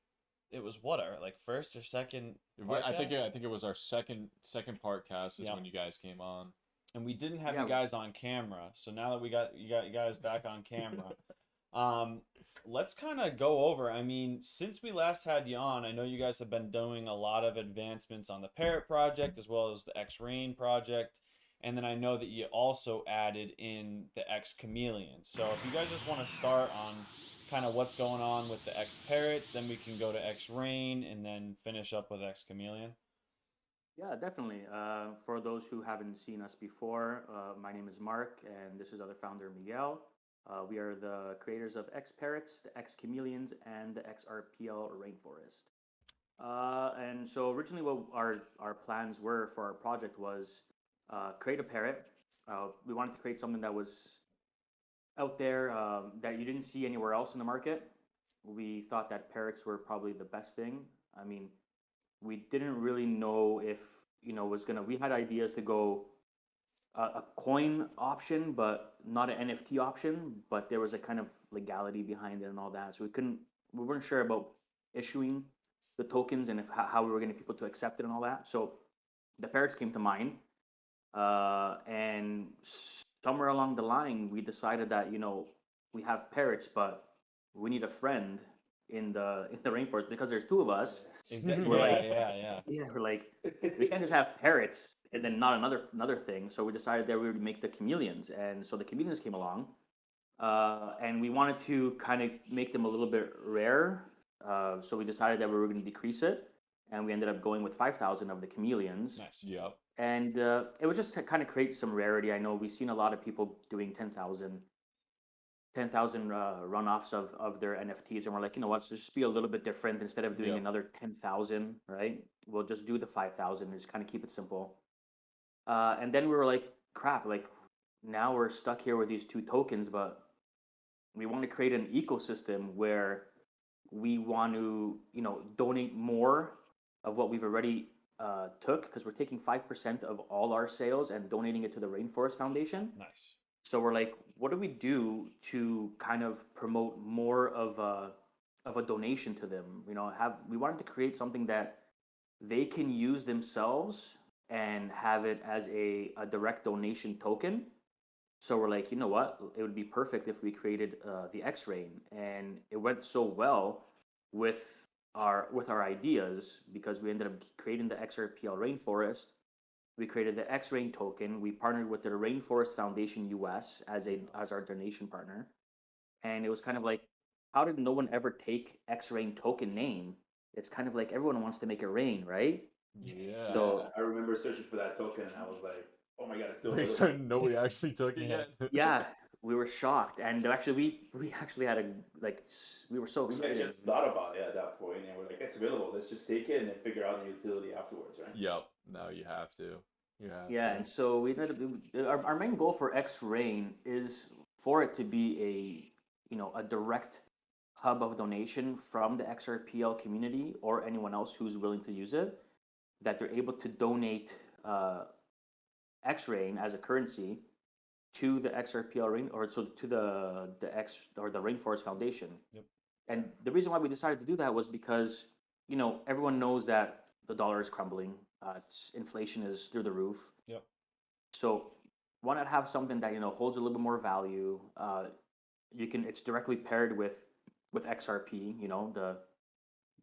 it was our first or second. I think it was our second Parc-cast is when you guys came on. And we didn't have you guys on camera. So now that we got you guys back on camera, let's kind of go over. I mean, since we last had you on, I know you guys have been doing a lot of advancements on the Parrot project as well as the X-Rain project. And then I know that you also added in the X Chameleon. So if you guys just want to start on kind of what's going on with the XParrots, then we can go to X-Rain and then finish up with X Chameleon. Yeah, definitely. For those who haven't seen us before, my name is Mark, and this is other founder Miguel. We are the creators of XParrots, the X Chameleons, and the XRPL Rainforest. And so originally what our plans were for our project was create a parrot. We wanted to create something that was out there that you didn't see anywhere else in the market. We thought that parrots were probably the best thing. I mean, we didn't really know if, we had ideas to go a coin option, but not an NFT option, but there was a kind of legality behind it and all that. So we weren't sure about issuing the tokens and how we were getting people to accept it and all that. So the parrots came to mind. And somewhere along the line, we decided that, we have parrots, but we need a friend in the rainforest because there's two of us. Exactly. We're like, Yeah. yeah, we're like, we can't just have parrots and then not another thing. So we decided that we would make the chameleons, and so the chameleons came along, and we wanted to kind of make them a little bit rare. So we decided that we were going to decrease it, and we ended up going with 5,000 of the chameleons. Nice. Yep. And it was just to kind of create some rarity. I know we've seen a lot of people doing 10,000 runoffs of their NFTs, and we're like, you know what, so just be a little bit different. Instead of doing Yep. another 10,000, right? We'll just do the 5,000 and just kind of keep it simple. And then we were like, crap, like now we're stuck here with these two tokens, but we want to create an ecosystem where we want to, donate more of what we've already took, because we're taking 5% of all our sales and donating it to the Rainforest Foundation. Nice. So we're like, what do we do to kind of promote more of a donation to them? We wanted to create something that they can use themselves and have it as a direct donation token. So we're like, you know what? It would be perfect if we created the X-Rain, and it went so well with our ideas because we ended up creating the XRPL Rainforest. We created the X-Rain token. We partnered with the Rainforest Foundation US as our donation partner, and it was kind of like, how did no one ever take X-Rain token name? It's kind of like everyone wants to make it rain, right? Yeah. So I remember searching for that token, and I was like, "Oh my god, it's still Wait, available." so nobody actually took it Yeah. yet? yeah, we were shocked, and actually we actually had we were so We excited. just thought about it at that point, and we're like, "It's available. Let's just take it and then figure out the utility afterwards, right?" Yep. No, you have to. You have Yeah, to. and so we ended up, our main goal for X-Rain is for it to be a direct hub of donation from the XRPL community or anyone else who's willing to use it, that they're able to donate X-Rain as a currency to the XRPL Rain, or so to the X or the Rainforest Foundation. Yep. And the reason why we decided to do that was because everyone knows that the dollar is crumbling. Inflation is through the roof. Yep. So why not have something that holds a little bit more value? It's directly paired with XRP,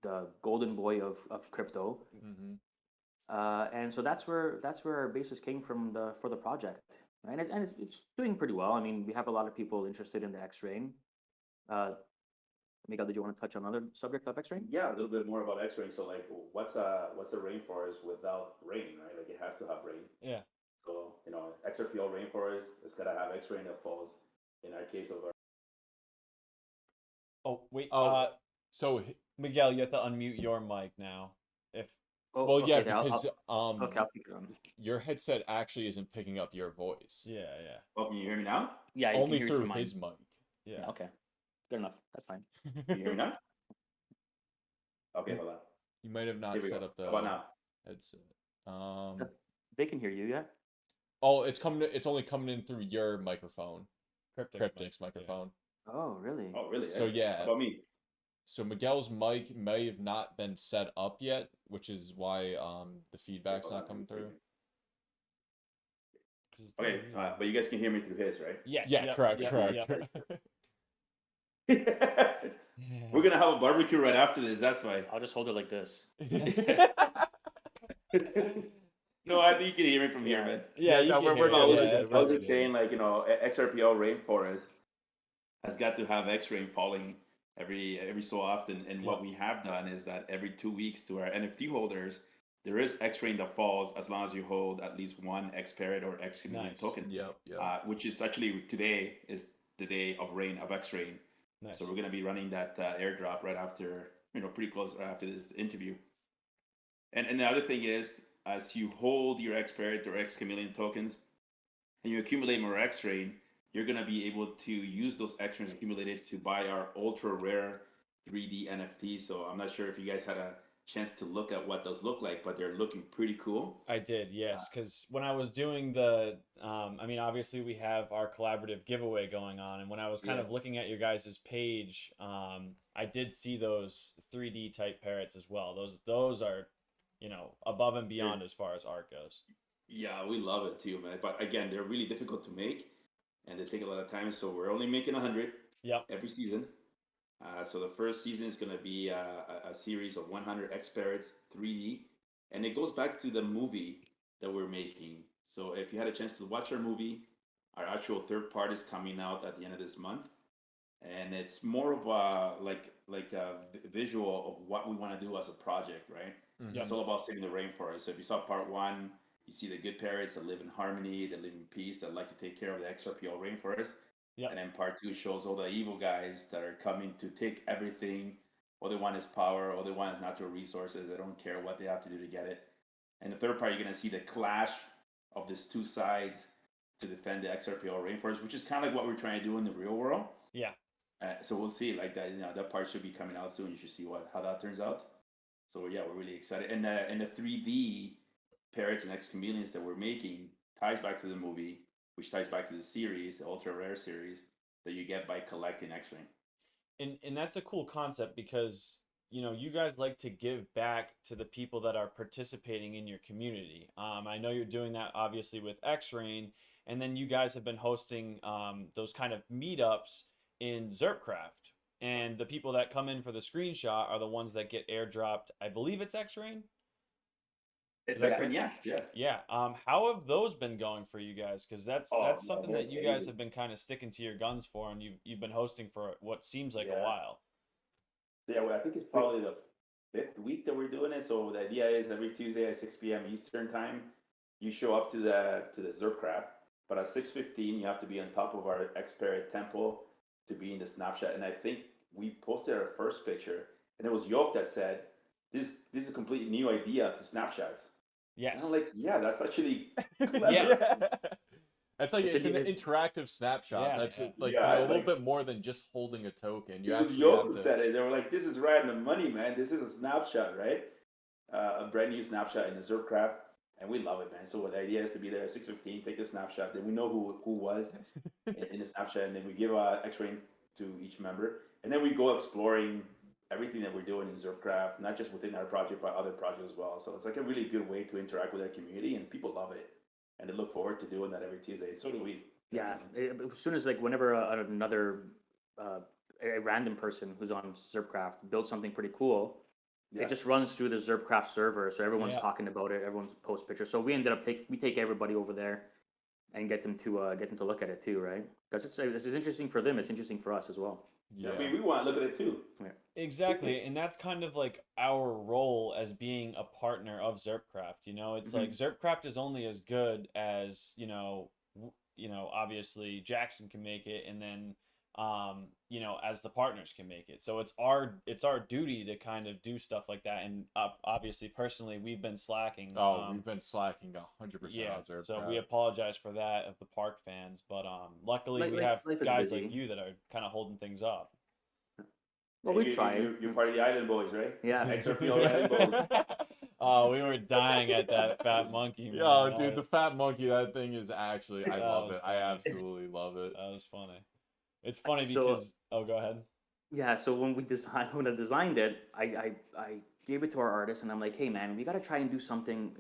the golden boy of crypto. Mm-hmm. And so that's where our basis came from for the project, right? And it's doing pretty well. I mean, we have a lot of people interested in the X-Rain. Miguel, did you want to touch on another subject of X-Rain? Yeah, a little bit more about X-Rain. So, like, what's a rainforest without rain, right? Like, it has to have rain. Yeah. So, XRPL rainforest is gonna have X-Rain that falls in our case over. Oh wait. Oh, so Miguel, you have to unmute your mic now. If Oh, well, yeah, okay, then because okay, I'll keep it on. your headset actually isn't picking up your voice. yeah. Oh, can you hear me now? Yeah, you Only can hear it through through mine. his mic. Yeah. Yeah, okay, good enough. That's fine. Can you hear me now? Okay, hold on. You might have not Here we set go. up the How about now? headset. They can hear you, yeah. Oh, it's coming. It's only coming in through your microphone, Cryptic's mic, microphone. Oh, really? Oh, really? So, yeah. How about me? So Miguel's mic may have not been set up yet, which is why the feedback's Hold not on, coming let me through. Okay, but you guys can hear me through his, right? Yes. Yeah, yep, correct, yep, correct. yep. We're gonna have a barbecue right after this. That's why. I'll just hold it like this. No, I think you can hear me from here, Yeah. man. Yeah, you no, can we're hear good. it. I was Yeah, just, we're I was good. just saying, like, XRPL rainforest has got to have X-rain falling every so often. And what we have done is that every 2 weeks to our NFT holders, there is X-rain that falls as long as you hold at least one XParrot or XChameleon Nice. token. Yep. Which is actually today is the day of rain of X-rain. Nice. So we're gonna be running that airdrop right after, pretty close right after this interview. And the other thing is, as you hold your XParrot or XChameleon tokens, and you accumulate more X-rain, you're gonna be able to use those X-rains accumulated to buy our ultra rare 3D NFTs. So I'm not sure if you guys had a chance to look at what those look like, but they're looking pretty cool. I did, yes, because when I was doing I mean, obviously we have our collaborative giveaway going on, and when I was kind of looking at your guys' page, I did see those 3D type parrots as well. Those are, above and beyond as far as art goes. Yeah, we love it too, man. But again, they're really difficult to make, and they take a lot of time. So we're only making 100 Yep. every season. So the first season is going to be a series of 100 XParrots 3D, and it goes back to the movie that we're making. So if you had a chance to watch our movie, our actual third part is coming out at the end of this month, and it's more of a like a visual of what we want to do as a project, right? Mhm. It's all about saving the rainforest. So if you saw part one, you see the good parrots that live in harmony, that live in peace, that like to take care of the XRPL rainforest. Yep. And then part two shows all the evil guys that are coming to take everything. All they want is power. All they want is natural resources. They don't care what they have to do to get it. And the third part, you're going to see the clash of these two sides to defend the XRPL rainforest, which is kind of like what we're trying to do in the real world. Yeah. So we'll see. Like that, that part should be coming out soon. You should see how that turns out. So yeah, we're really excited. And the 3D parrots and X-chameleons that we're making ties back to the movie, which ties back to the series, the ultra rare series that you get by collecting X-ray. And that's a cool concept because you guys like to give back to the people that are participating in your community. I know you're doing that obviously with X-Rain, and then you guys have been hosting those kind of meetups in Zerpcraft. And the people that come in for the screenshot are the ones that get airdropped. I believe it's X-Rain. Is that that correct? Yeah. Yeah. How have those been going for you guys? Because that's something that you guys have been kind of sticking to your guns for, and you've been hosting for what seems like a while. Yeah, well, I think it's probably the 5th week that we're doing it. So the idea is every Tuesday at 6 p.m. Eastern time, you show up to the Zerpcraft, but at 6:15 you have to be on top of our X-Parrot temple to be in the snapshot. And I think we posted our first picture, and it was Yolk that said, "This is a complete new idea to snapshots." Yes. And I'm like, yeah, that's actually clever. Yeah. That's like It's it's an an- interactive snapshot. Yeah. That's Yeah. like Yeah, a it's little like- bit more than just holding a token. You It was actually Yolk have who to. said it. They were like, "This is right on the money, man. This is a snapshot, right? A brand new snapshot in the Zerpcraft, and we love it, man." So the idea is to be there at 6:15, take the snapshot. Then we know who was in the snapshot, and then we give X-ray to each member, and then we go exploring everything that we're doing in Zerpcraft, not just within our project, but other projects as well. So it's like a really good way to interact with our community, and people love it, and they look forward to doing that every Tuesday. So do we. Yeah, as soon as whenever another a random person who's on Zerpcraft builds something pretty cool, Yeah. it just runs through the Zerpcraft server, so everyone's Yeah. talking about it. Everyone posts pictures. So we ended up we take everybody over there and get them to look at it too, right? Because this is interesting for them. It's interesting for us as well. Yeah. I mean, we want to look at it too. Exactly, and that's kind of like our role as being a partner of Zerpcraft. It's like Zerpcraft is only as good as obviously Jackson can make it, and then as the partners can make it. So it's our duty to kind of do stuff like that. And obviously, personally, we've been slacking. We've been slacking 100% Yeah, on Zerpcraft. so we apologize for that of the Park fans, but luckily we have life is guys busy. like you that are kind of holding things up. Well, we try. You're part of the Island Boys, right? Yeah. XRPL Island Boys. Oh, we were dying at that fat monkey. Man. Oh, dude, the fat monkey, that thing is actually, I That love was it. I funny. absolutely love it. That was funny. It's funny So- because go ahead. Yeah, so when I designed it, I gave it to our artist, and I'm like, hey man, we got to try and do something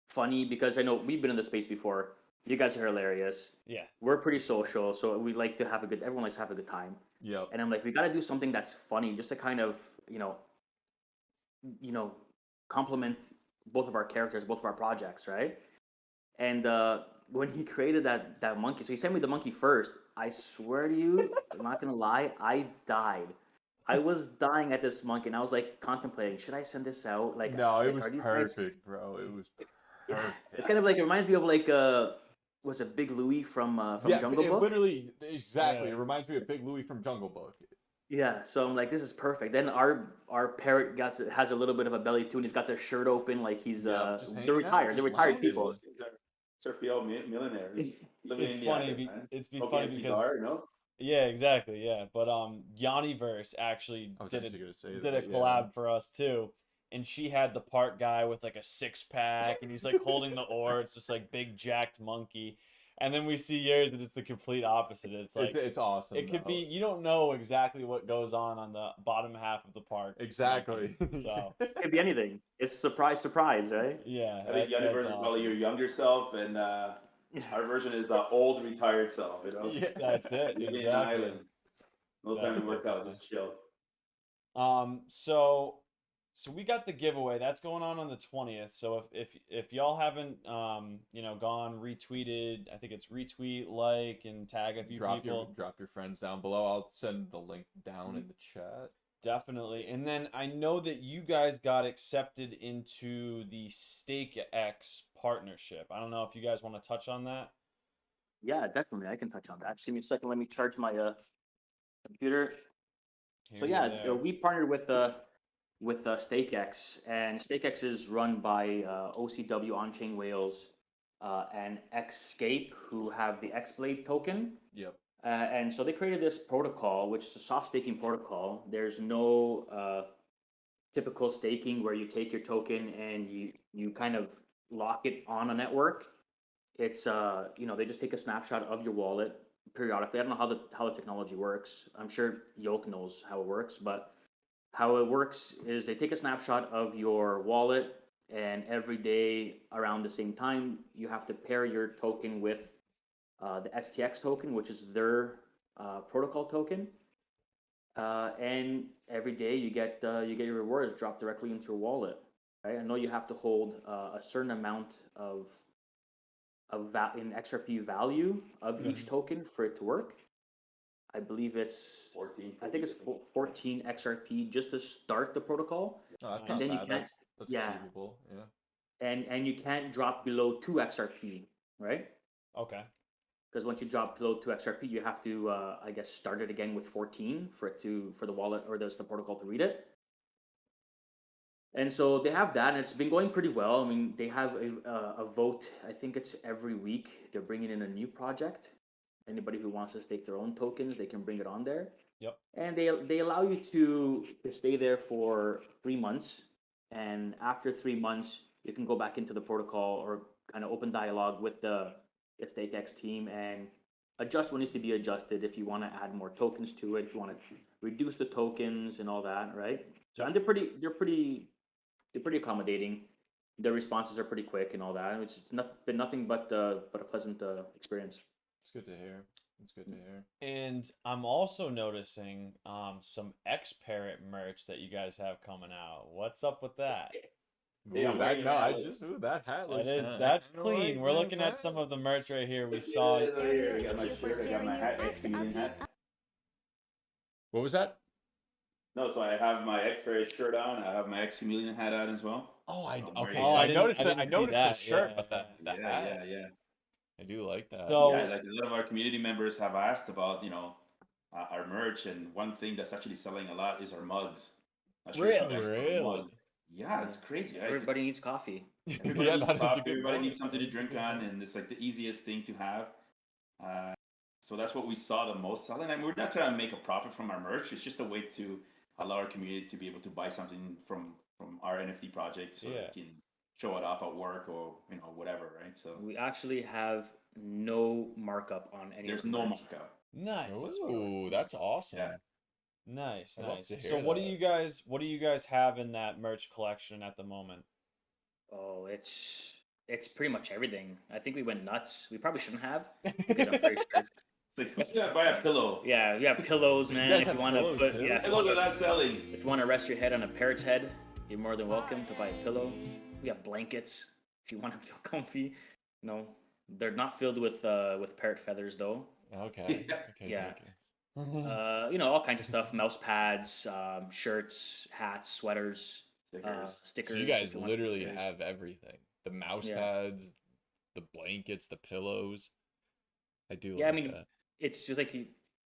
funny, because I know we've been in the space before. You guys are hilarious. Yeah. We're pretty social, so we like to have everyone likes to have a good time. Yep. And I'm like, we got to do something that's funny, just to kind of complement both of our characters, both of our projects, right? And when he created that monkey, so he sent me the monkey first. I swear to you, I'm not gonna lie, I died. I was dying at this monkey, and I was like contemplating, should I send this out? Like, No, it like, was are these guys- perfect, bro. It was Yeah. perfect. It's kind of like, it reminds me of was it Big Louie from Jungle it Book? literally, exactly. Yeah. It reminds me of Big Louie from Jungle Book. Yeah, so I'm like, this is perfect. Then our parrot has a little bit of a belly too, and he's got their shirt open, like he's Yeah, just hanging they're out, retired. just They're retired lounging. people. XRPL millionaires. Living It's in the funny. island, man. It's Smoking funny a because cigar, you know? yeah, exactly. Yeah, but Yanniverse actually I was did actually going to say did that. a collab for us too, and she had the part guy with like a 6-pack, and he's like holding the oar. It's just like big jacked monkey, and then we see yours, and it's the complete opposite. It's like It's awesome. it could though. be, you don't know exactly what goes on the bottom half of the park. Exactly. monkey. So It could be anything. It's surprise, right? yeah, I think the that's universe is probably awesome. your younger self, and our version is the old retired self, you know? Yeah. That's it. Living in an Exactly. island. No time That's to work good. out, just chill. So we got the giveaway that's going on the 20th. So if y'all haven't gone retweeted, I think it's retweet, like, and tag a few people. Drop your friends down below. I'll send the link down in the chat. Definitely. And then I know that you guys got accepted into the StakeX partnership. I don't know if you guys want to touch on that. Yeah, definitely. I can touch on that. Just give me a second. Let me charge my computer. So Here, yeah, there. we partnered with StakeX, and StakeX is run by OCW On-Chain Whales and Xscape, who have the Xblade token. Yep. And so they created this protocol, which is a soft staking protocol. There's no typical staking where you take your token and you kind of lock it on a network. It's they just take a snapshot of your wallet periodically. I don't know how the technology works. I'm sure Yolk knows how it works, but how it works is they take a snapshot of your wallet, and every day around the same time, you have to pair your token with the STX token, which is their protocol token. And every day you get your rewards dropped directly into your wallet. Right? I know you have to hold a certain amount of in XRP value of each token for it to work. I believe it's 14. I think it's 14 XRP just to start the protocol. No, that's And not then you bad. can't- That's yeah. achievable. Yeah. And you can't drop below 2 XRP, right? Okay. Because once you drop below 2 XRP, you have to I guess start it again with 14 for the wallet or the protocol to read it. And so they have that, and it's been going pretty well. I mean, they have a vote. I think it's every week. They're bringing in a new project. Anybody who wants to stake their own tokens, they can bring it on there. Yep. And they allow you to stay there for 3 months, and after 3 months, you can go back into the protocol or kind of open dialogue with the StakeX team and adjust what needs to be adjusted. If you want to add more tokens to it, if you want to reduce the tokens and all that, right? So and they're pretty accommodating. Their responses are pretty quick and all that. It's been nothing but a pleasant experience. It's good to hear. It's good to hear. And I'm also noticing some XParrot merch that you guys have coming out. What's up with that? Yeah, I'm wearing That hat looks That's clean. We're looking at some of the merch right here. We saw Right here. I got my shirt. I got my hat. X-Chameleon hat. What was that? No, so I have my X-Parrots shirt on. I have my X-Chameleon hat on as well. Oh, I'm okay. wearing- So I I didn't- noticed I that. I didn't see noticed that, the shirt, yeah. but the hat. Yeah. I do like that. So- Yeah, like a lot of our community members have asked about, our merch, and one thing that's actually selling a lot is our mugs. Not sure if you guys know the Really? mugs. Yeah, it's crazy. Right? Everybody needs coffee. Everybody Yeah, needs that is a coffee. good Everybody point. needs something to That is a drink good on, point. and it's like the easiest thing to have. So that's what we saw the most selling. I mean, we're not trying to make a profit from our merch. It's just a way to allow our community to be able to buy something from our NFT project, so Yeah. they can show it off at work or whatever, right? So We actually have no markup on any. there's of the no merch. markup. Nice. Ooh, that's awesome. Yeah. Nice, I'd love nice. to So hear what do that. you guys have in that merch collection at the moment? Oh, it's pretty much everything. I think we went nuts. We probably shouldn't have because I'm pretty sure. It's like, you gotta buy a pillow. Yeah, pillows, man. guys If you have want to pillows put, too? yeah, Pillows are not selling. if you want to rest your head on a parrot's head, you're more than welcome to buy a pillow. We have blankets if you want to feel comfy. No, they're not filled with parrot feathers though. Okay. Yeah. Okay. Yeah. Okay. All kinds of stuff: mouse pads, shirts, hats, sweaters, Stickers. stickers. So you if guys want some literally stickers. have everything. The mouse Yeah. pads, the blankets, the pillows. I do Yeah, I like mean, that. it's just like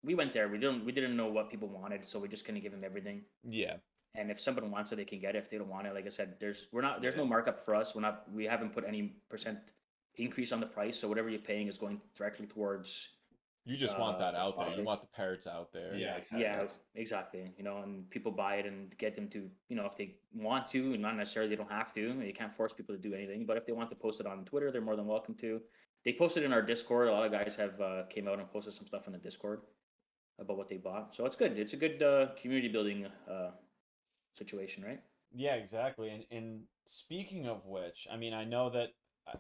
we went there. We didn't know what people wanted, so we just couldn't give them everything. Yeah. And if someone wants it, they can get it. If they don't want it, like I said, there's no markup for us. We haven't put any percent increase on the price. So whatever you're paying is going directly towards. You just want that out there. You okay. want the parrots out there. Yeah, exactly. Yeah, exactly. And people buy it and get them to, if they want to, and not necessarily they don't have to. You can't force people to do anything. But if they want to post it on Twitter, they're more than welcome to. They posted in our Discord. A lot of guys have came out and posted some stuff in the Discord about what they bought. So it's good. It's a good community building situation, right? Yeah, exactly. And speaking of which, I mean, I know that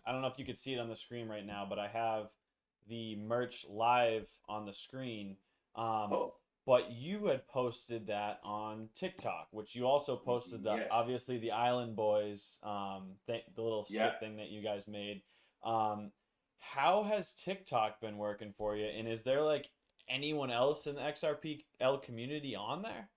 I don't know if you could see it on the screen right now, but I have the merch live on the screen. Oh. but you had posted that on TikTok, which you also posted Yes. obviously the Island Boys, the little skit Yeah. thing that you guys made. How has TikTok been working for you? And is there like anyone else in the XRPL community on there?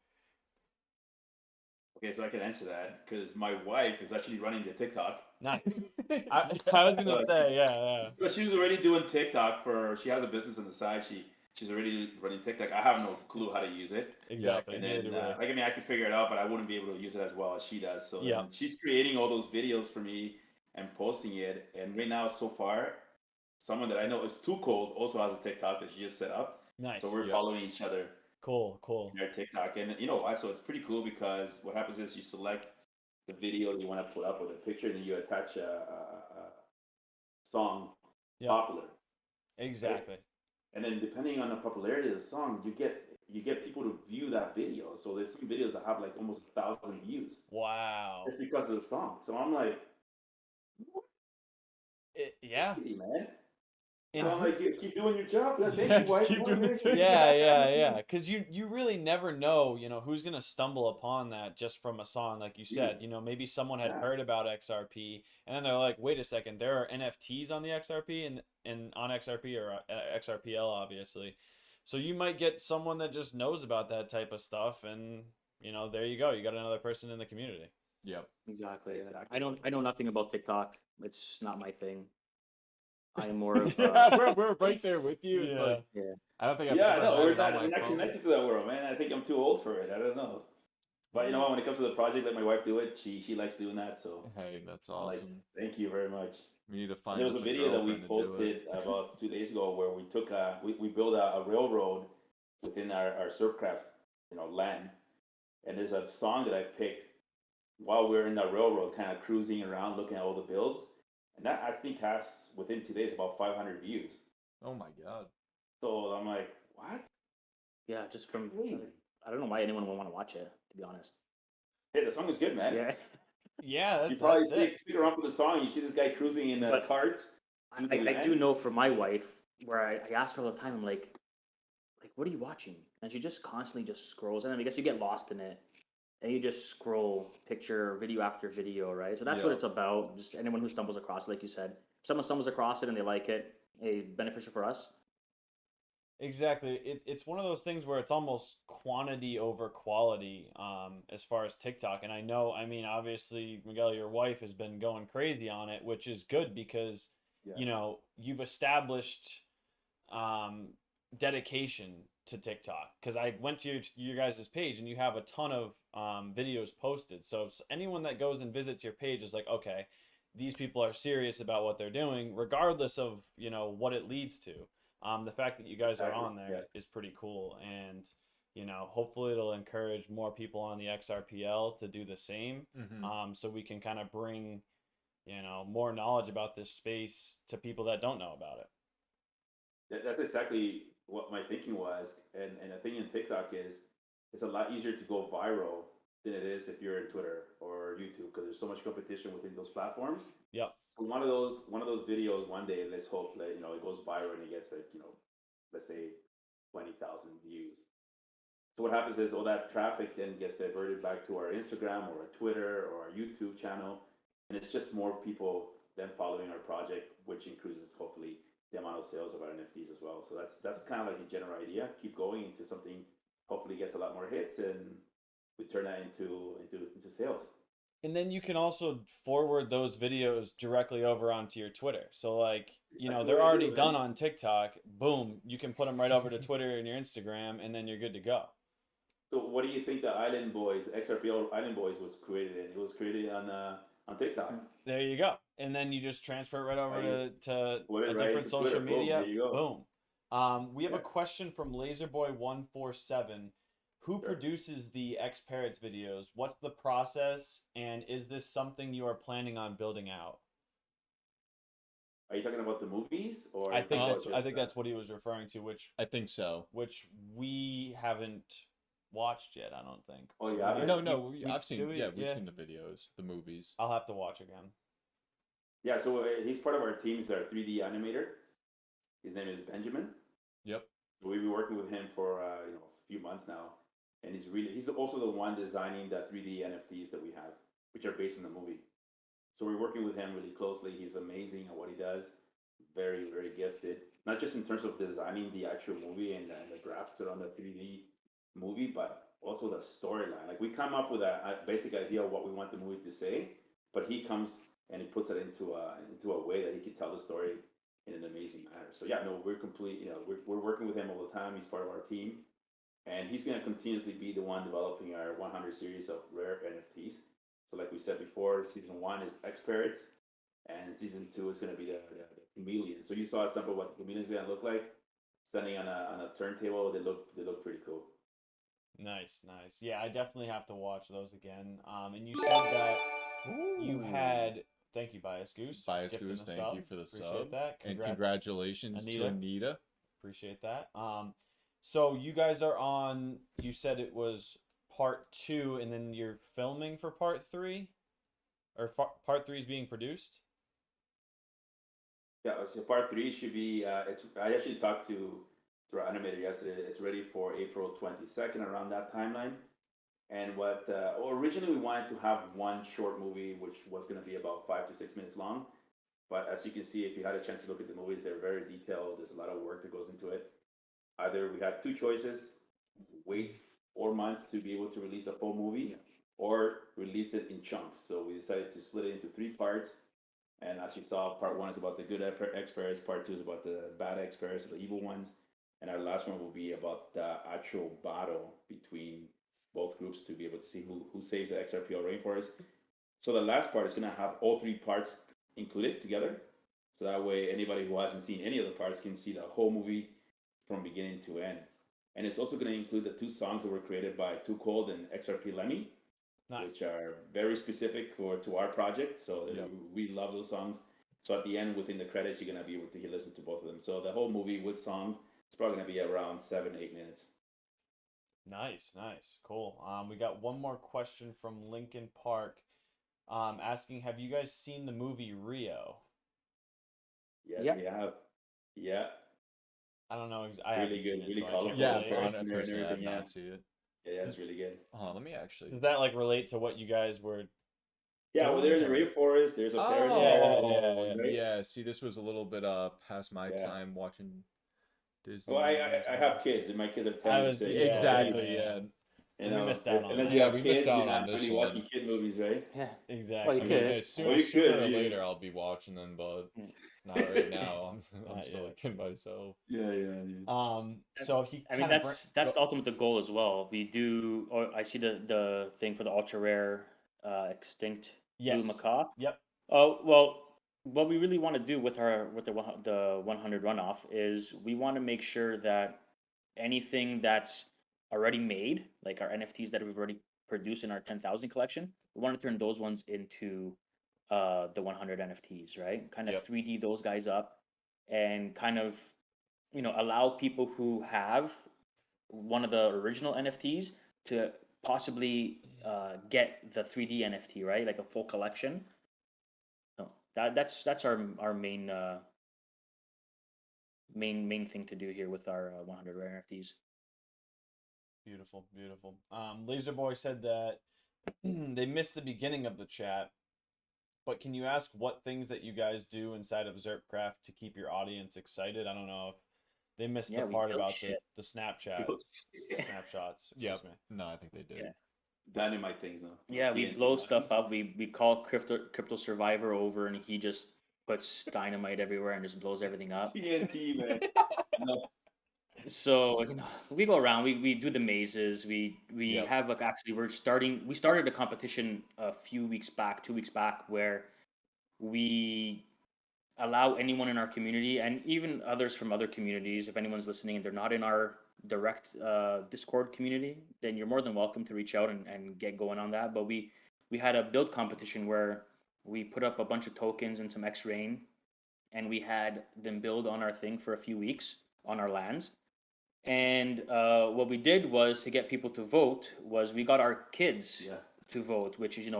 Okay, so I can answer that because my wife is actually running the TikTok. Nice. I was gonna say, yeah. But she's already doing TikTok she has a business on the side. She's already running TikTok. I have no clue how to use it. Exactly. And Neither then, do we. like, I mean, I can figure it out, but I wouldn't be able to use it as well as she does. So Yeah. then she's creating all those videos for me and posting it. And right now, so far, someone that I know is Too Cold also has a TikTok that she just set up. Nice. So we're following each other. Cool. In their TikTok. And you know, so it's pretty cool because what happens is you select the video you want to put up with a picture, and then you attach a song popular. Exactly. Right? And then depending on the popularity of the song, you get people to view that video. So there's some videos that have like almost 1,000 views. Wow. Just because of the song. So I'm like, what? Yeah. Easy, man. So I'm like, keep doing your job. Thank you, wife. keep doing the Yeah. Because you really never know, who's gonna stumble upon that just from a song, like you said. Maybe someone had heard about XRP, and then they're like, wait a second, there are NFTs on the XRP and on XRP or XRPL, obviously. So you might get someone that just knows about that type of stuff, and there you go. You got another person in the community. Yep. Exactly. I know nothing about TikTok. It's not my thing. I'm more of we're right there with you. It's like, I don't think I've ever had we're it on not, my we're not phone. connected to that world, man. I think I'm too old for it. I don't know. But you know what? When it comes to the project, let my wife do it. She likes doing that. So Hey, that's I'm like, awesome. thank you very much. We need to find And there was us a video that we girlfriend to do posted it. about 2 days ago where we took we built a railroad within our Surfcraft land, and there's a song that I picked while we are in that railroad, kind of cruising around, looking at all the builds, and that I think has within 2 days about 500 views. Oh my god. So I'm like, what? Yeah, just from Crazy. I don't know why anyone would want to watch it, to be honest. Hey, the song is good, man. Yeah. Yeah, You probably that's it. stick around for the song. You see this guy cruising in a cart. I do know for my wife, where I ask her all the time, I'm like, what are you watching? And she just constantly just scrolls, and I guess you get lost in it, and you just scroll video after video, right? So that's what it's about. Just anyone who stumbles across it, like you said, if someone stumbles across it and they like it, beneficial for us. Exactly. It's one of those things where it's almost quantity over quality, as far as TikTok. And I mean, obviously, Miguel, your wife has been going crazy on it, which is good because, you've established dedication to TikTok. Because I went to your guys' page and you have a ton of videos posted. So anyone that goes and visits your page is like, okay, these people are serious about what they're doing, regardless of, what it leads to. The fact that you guys are on there is pretty cool, and hopefully it'll encourage more people on the XRPL to do the same. So we can kind of bring more knowledge about this space to people that don't know about it. That's exactly what my thinking was, and the thing in TikTok is it's a lot easier to go viral than it is if you're in Twitter or YouTube because there's so much competition within those platforms. Yep. So one of those videos one day, let's hope that it goes viral and it gets like let's say 20,000 views. So what happens is all that traffic then gets diverted back to our Instagram or our Twitter or our YouTube channel, and it's just more people then following our project, which increases hopefully the amount of sales of our NFTs as well. So that's kind of like the general idea. Keep going into something, hopefully gets a lot more hits, and we turn that into sales. And then you can also forward those videos directly over onto your Twitter. So they're already done on TikTok. Boom, you can put them right over to Twitter and your Instagram, and then you're good to go. So what do you think the Island Boys, XRPL Island Boys, was created in? It was created on TikTok. There you go. And then you just transfer it right over to a different social media. Boom. We have a question from Laserboy147. Who produces the XParrots videos? What's the process? And is this something you are planning on building out? Are you talking about the movies, or I think that's what he was referring to, which I think so. Which we haven't watched yet, I don't think. Oh yeah. No, I've seen. We've seen the videos, the movies. I'll have to watch again. Yeah, so he's part of our team. He's our 3D animator. His name is Benjamin. Yep. We've been working with him for a few months months now, and he's also the one designing the 3D NFTs that we have, which are based on the movie. So we're working with him really closely. He's amazing at what he does, very very gifted. Not just in terms of designing the actual movie and the graphics around the 3D movie, but also the storyline. Like we come up with a basic idea of what we want the movie to say, but he comes and he puts it into a way that he can tell the story in an amazing manner. So yeah, no, we're working with him all the time. He's part of our team, and he's going to continuously be the one developing our 100 series of rare NFTs. So like we said before, season 1 is XParrots, and season 2 is going to be the chameleon. So you saw a sample of what the chameleon is going to look like, standing on a turntable. They look pretty cool. Nice. Yeah, I definitely have to watch those again. And you said that you had. Thank you, Bias Goose. Bias gifting Goose, the thank sub. you for the Appreciate sub. that. And congratulations to Anita. Appreciate that. So you guys are on. You said it was part 2, and then you're filming for part 3, or part 3 is being produced. Yeah, so part 3 should be. I actually talked to our animator yesterday. It's ready for April 22nd, around that timeline. And originally we wanted to have one short movie, which was going to be about 5 to 6 minutes long. But as you can see, if you had a chance to look at the movies, they're very detailed. There's a lot of work that goes into it. Either we had two choices: wait 4 months to be able to release a full movie, or release it in chunks. So we decided to split it into 3 parts. And as you saw, part 1 is about the good XParrots, part 2 is about the bad XParrots, the evil ones, and our last one will be about the actual battle between both groups to be able to see who saves the XRPL rainforest. So the last part is going to have all 3 parts included together. So that way, anybody who hasn't seen any of the parts can see the whole movie from beginning to end. And it's also going to include the 2 songs that were created by Too Cold and XRP Lemmy, which are very specific to our project. So we love those songs. So at the end, within the credits, you're going to be able to listen to both of them. So the whole movie with songs is probably going to be around 7-8 minutes. Nice, cool. We got one more question from Lincoln Park, asking, have you guys seen the movie Rio? Yes, we have. Yeah. I don't know. Really good, really colorful. Yeah, I personally have not seen it. Yeah, it's really good. Let me actually. Does that relate to what you guys were? Yeah, well, they're in the rainforest. There's a parrot there. Yeah. See, this was a little bit past my time watching Disney. Well, I have kids, and my kids are 10 and 6. Exactly, yeah. So we missed out on that. Yeah, we missed out on this one. Watching kid movies, right? Yeah, exactly. Well, you could. Sooner or later, I'll be watching them, but not right now. I'm still looking myself. Yeah. So he. I mean, that's the ultimate goal as well. We do. Or I see the thing for the ultra rare, extinct blue macaw. Yep. Oh well. What we really want to do with the 100 runoff is we want to make sure that anything that's already made, like our NFTs that we've already produced in our 10,000 collection, we want to turn those ones into the 100 NFTs, right? Kind of 3D those guys up, and kind of allow people who have one of the original NFTs to possibly get the 3D NFT, right? Like a full collection. No, that's our main thing to do here with our 100 rare NFTs. Beautiful. Laser Boy said that they missed the beginning of the chat, but can you ask what things that you guys do inside of Zerpcraft to keep your audience excited? I don't know if they missed the part about the Snapchat, the snapshots. Excuse me. No, I think they did. Yeah. Dynamite things, though. Yeah, we blow stuff up. We call Crypto Survivor over, and he just puts dynamite everywhere and just blows everything up. TNT, man. No. So we go around. We do the mazes. We have we started a competition a few weeks back, 2 weeks back, where we allow anyone in our community and even others from other communities, if anyone's listening and they're not in our direct Discord community, then you're more than welcome to reach out and get going on that. But we had a build competition where we put up a bunch of tokens and some X-Rain, and we had them build on our thing for a few weeks on our lands. And what we did was, to get people to vote, was we got our kids to vote, which is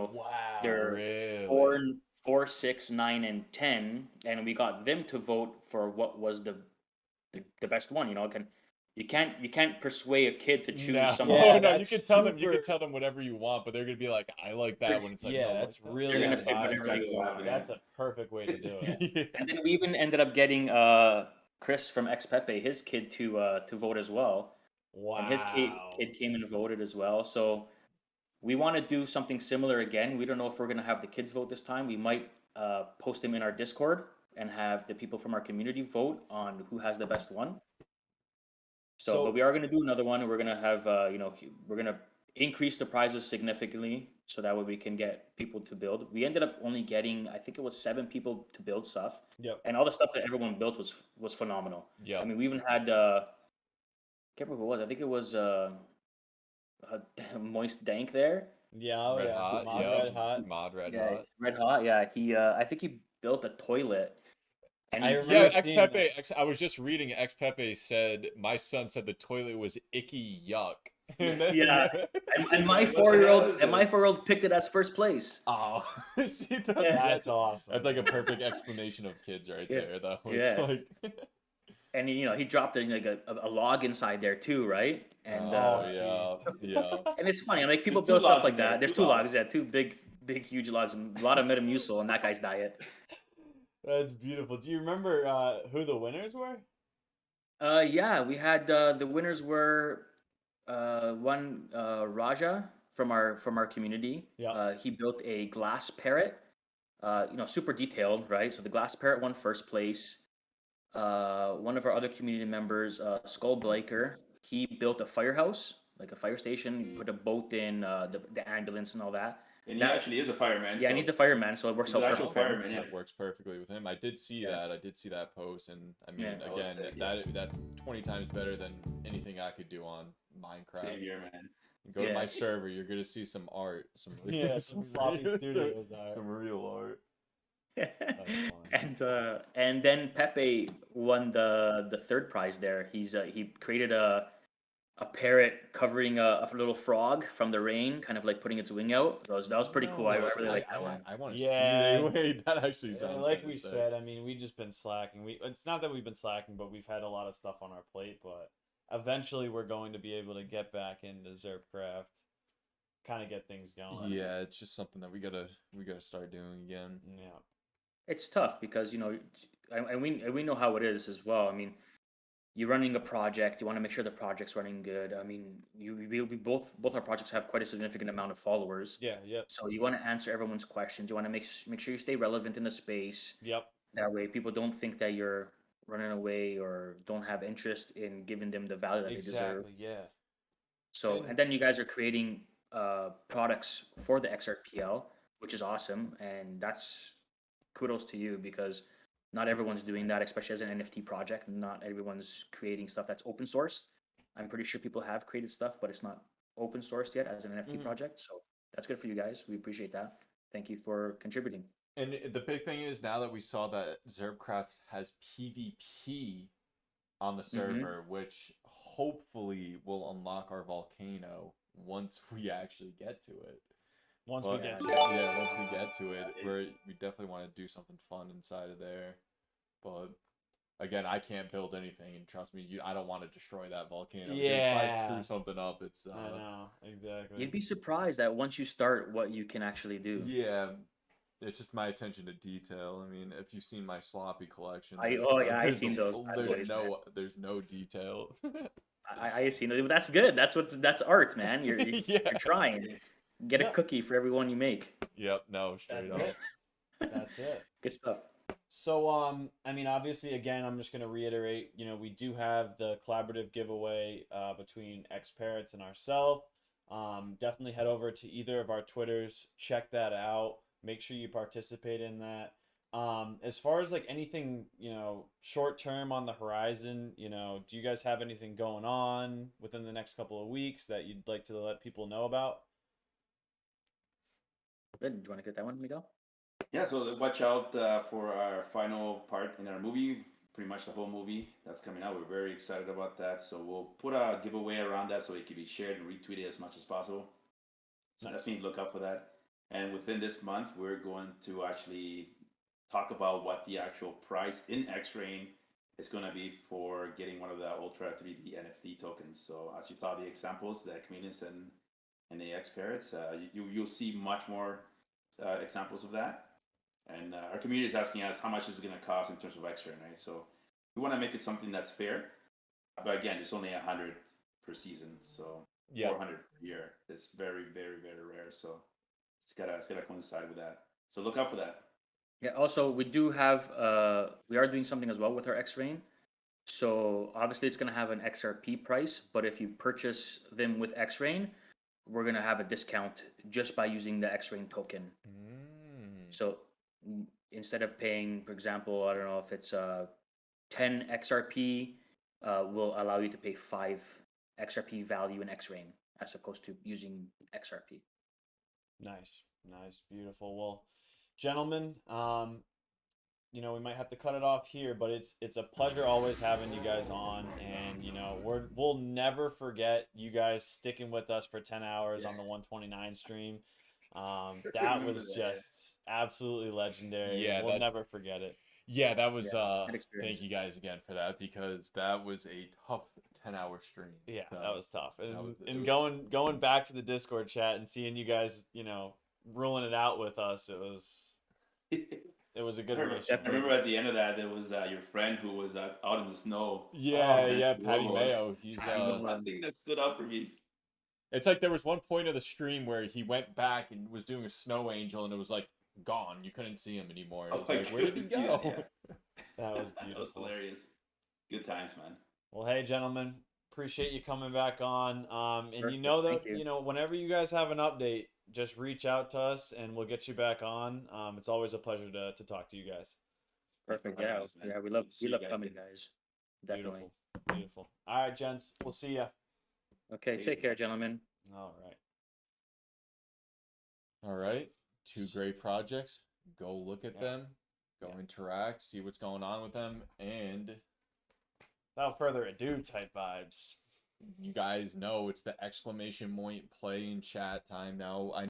they're really? 4, 6, 9, and 10, and we got them to vote for what was the best one. You you can't persuade a kid to choose No. something. Yeah, Oh no, you that's could tell them. You super- could tell them whatever you want, but they're gonna be like, "I like that." When it's like, Yeah, no, that's like really They're gonna pick advisable. whatever you want. That's a perfect way to do it. yeah. And then we even ended up getting Chris from XPepe, his kid to vote as well. And his Wow. kid came and voted as well. So we want to do something similar again. We don't know if we're going to have the kids vote this time. We might post them in our Discord and have the people from our community vote on who has the best one. So, but we are going to do another one. And we're going to have, we're going to increase the prizes significantly so that way we can get people to build. We ended up only getting, I think it was 7 people to build stuff. Yep. And all the stuff that everyone built was phenomenal. Yep. I mean, we even had, can't remember who it was. I think it was Moist Dank there. Yeah, oh Red yeah. hot. Mod Yeah. Red Hot. Mod red Yeah, hot. Red Hot. Yeah, he. I think he built a toilet. And I he- remember Yeah, seeing Pepe. that. I was just reading. Pepe said my son said the toilet was icky yuck. And then- Yeah. and my What the hell 4-year-old is and my this? 4-year-old picked it as first place. Oh, see, That's awesome. That's like a perfect explanation of kids right Yeah. there, though. Yeah. It's like, And he dropped like a log inside there too, right? And oh yeah. and it's funny. I mean, like, people There's build two stuff logs like in there, that. There's two 2 logs. logs. Yeah, 2 big, huge logs. A lot of Metamucil in that guy's diet. That's beautiful. Do you remember who the winners were? Yeah, we had the winners were one Raja from our community. Yeah. He built a glass parrot. Super detailed, right? So the glass parrot won first place. One of our other community members, Skull Blaker, he built a firehouse, like a fire station. Put a boat in, the ambulance and all that. And he That- actually is a fireman. Yeah, and so he's a fireman, so it works he's out an actual perfect for him. fireman. Yeah. That works perfectly with him. I did see Yeah. that. I did see that post, and I mean, Yeah. That was again, sick, that's 20 times better than anything I could do on Minecraft. Same here, man. Go to Yeah. my server, you're gonna see some art, some Yeah, some sloppy studios art. some real art. And then Pepe won the third prize there. He created a parrot covering a little frog from the rain, kind of like putting its wing out. That was pretty cool. I really like that one. I want to Yeah. see. Wait, that actually Yeah, sounds like kinda we sick. said, I mean, we've just been slacking. It's not that we've been slacking, but we've had a lot of stuff on our plate. But eventually, we're going to be able to get back into Zerpcraft, kind of get things going. Yeah, it's just something that we gotta start doing again. Yeah. It's tough because and we know how it is as well. I mean, you're running a project. You want to make sure the project's running good. I mean, we both our projects have quite a significant amount of followers. Yeah. Yep. So you want to answer everyone's questions. You want to make sure you stay relevant in the space. Yep. That way, people don't think that you're running away or don't have interest in giving them the value that they deserve. Exactly. Yeah. So, and then you guys are creating products for the XRPL, which is awesome, and that's kudos to you because not everyone's doing that, especially as an NFT project. Not everyone's creating stuff that's open sourced. I'm pretty sure people have created stuff, but it's not open sourced yet as an NFT project. So that's good for you guys. We appreciate that. Thank you for contributing. And the big thing is now that we saw that Zerpcraft has PvP on the server, which hopefully will unlock our volcano once we actually get to it. Once But, we get to yeah, once we get to it, we definitely want to do something fun inside of there. But again, I can't build anything, and trust me, I don't want to destroy that volcano. Because if I Yeah. screw something up, it's I know exactly. You'd be surprised that once you start, what you can actually do. yeah. It's just my attention to detail. I mean, if you've seen my sloppy collection, I've there's seen those bad boys, man. There's no detail. I see. That's good. That's art, man. You're Yeah. you're trying. Get a Yeah. cookie for everyone you make. Yep. No. Straight That's up. it. That's it. Good stuff. So, I mean, obviously, again, I'm just going to reiterate, we do have the collaborative giveaway between XParrots and ourselves. Definitely head over to either of our Twitters, check that out. Make sure you participate in that. As far as like anything, short term on the horizon, do you guys have anything going on within the next couple of weeks that you'd like to let people know about? Good. Do you want to get that one, Miguel? Yeah, so watch out for our final part in our movie, pretty much the whole movie that's coming out. We're very excited about that. So we'll put a giveaway around that so it can be shared and retweeted as much as possible. So Nice. definitely look out for that. And within this month, we're going to actually talk about what the actual price in X-Rain it's going to be for getting one of the Ultra 3D NFT tokens. So as you saw the examples, the chameleons and the XParrots, you'll see much more examples of that. And our community is asking us how much is it going to cost in terms of extra, right? So we want to make it something that's fair. But again, it's only 100 per season, so 400 per year. It's very, very, very rare. So it's gotta coincide with that. So look out for that. Yeah. Also, we are doing something as well with our X-Rain. So obviously, it's going to have an XRP price, but if you purchase them with X-Rain, we're going to have a discount just by using the X-Rain token. So instead of paying, for example, I don't know if it's 10 XRP, will allow you to pay 5 XRP value in X-Rain as opposed to using XRP. Nice, beautiful. Well, gentlemen, we might have to cut it off here, but it's a pleasure always having you guys on, and we'll never forget you guys sticking with us for 10 hours on the 129 stream. That was just absolutely legendary. Yeah, we'll never forget it. Yeah, that was thank you guys again for that, because that was a tough 10-hour stream. Yeah, so that was tough. And going back to the Discord chat and seeing you guys, ruling it out with us, it was a good relationship. I remember at the end of that, there was your friend who was out in the snow. Yeah, Patty Mayo. He's one thing that stood out for me. It's like there was one point of the stream where he went back and was doing a snow angel, and it was like gone. You couldn't see him anymore. It was like, where did he go? That was beautiful. That was hilarious. Good times, man. Well, hey, gentlemen, appreciate you coming back on. And Perfect. Whenever you guys have an update, just reach out to us and we'll get you back on. It's always a pleasure to talk to you guys. Perfect. Yeah, we love coming, guys. Definitely. Beautiful. All right, gents. We'll see ya. Okay, take care, gentlemen. All right. 2 great projects. Go look at them. Go interact. See what's going on with them. And without further ado, type vibes. You guys know it's the exclamation point play in chat time now.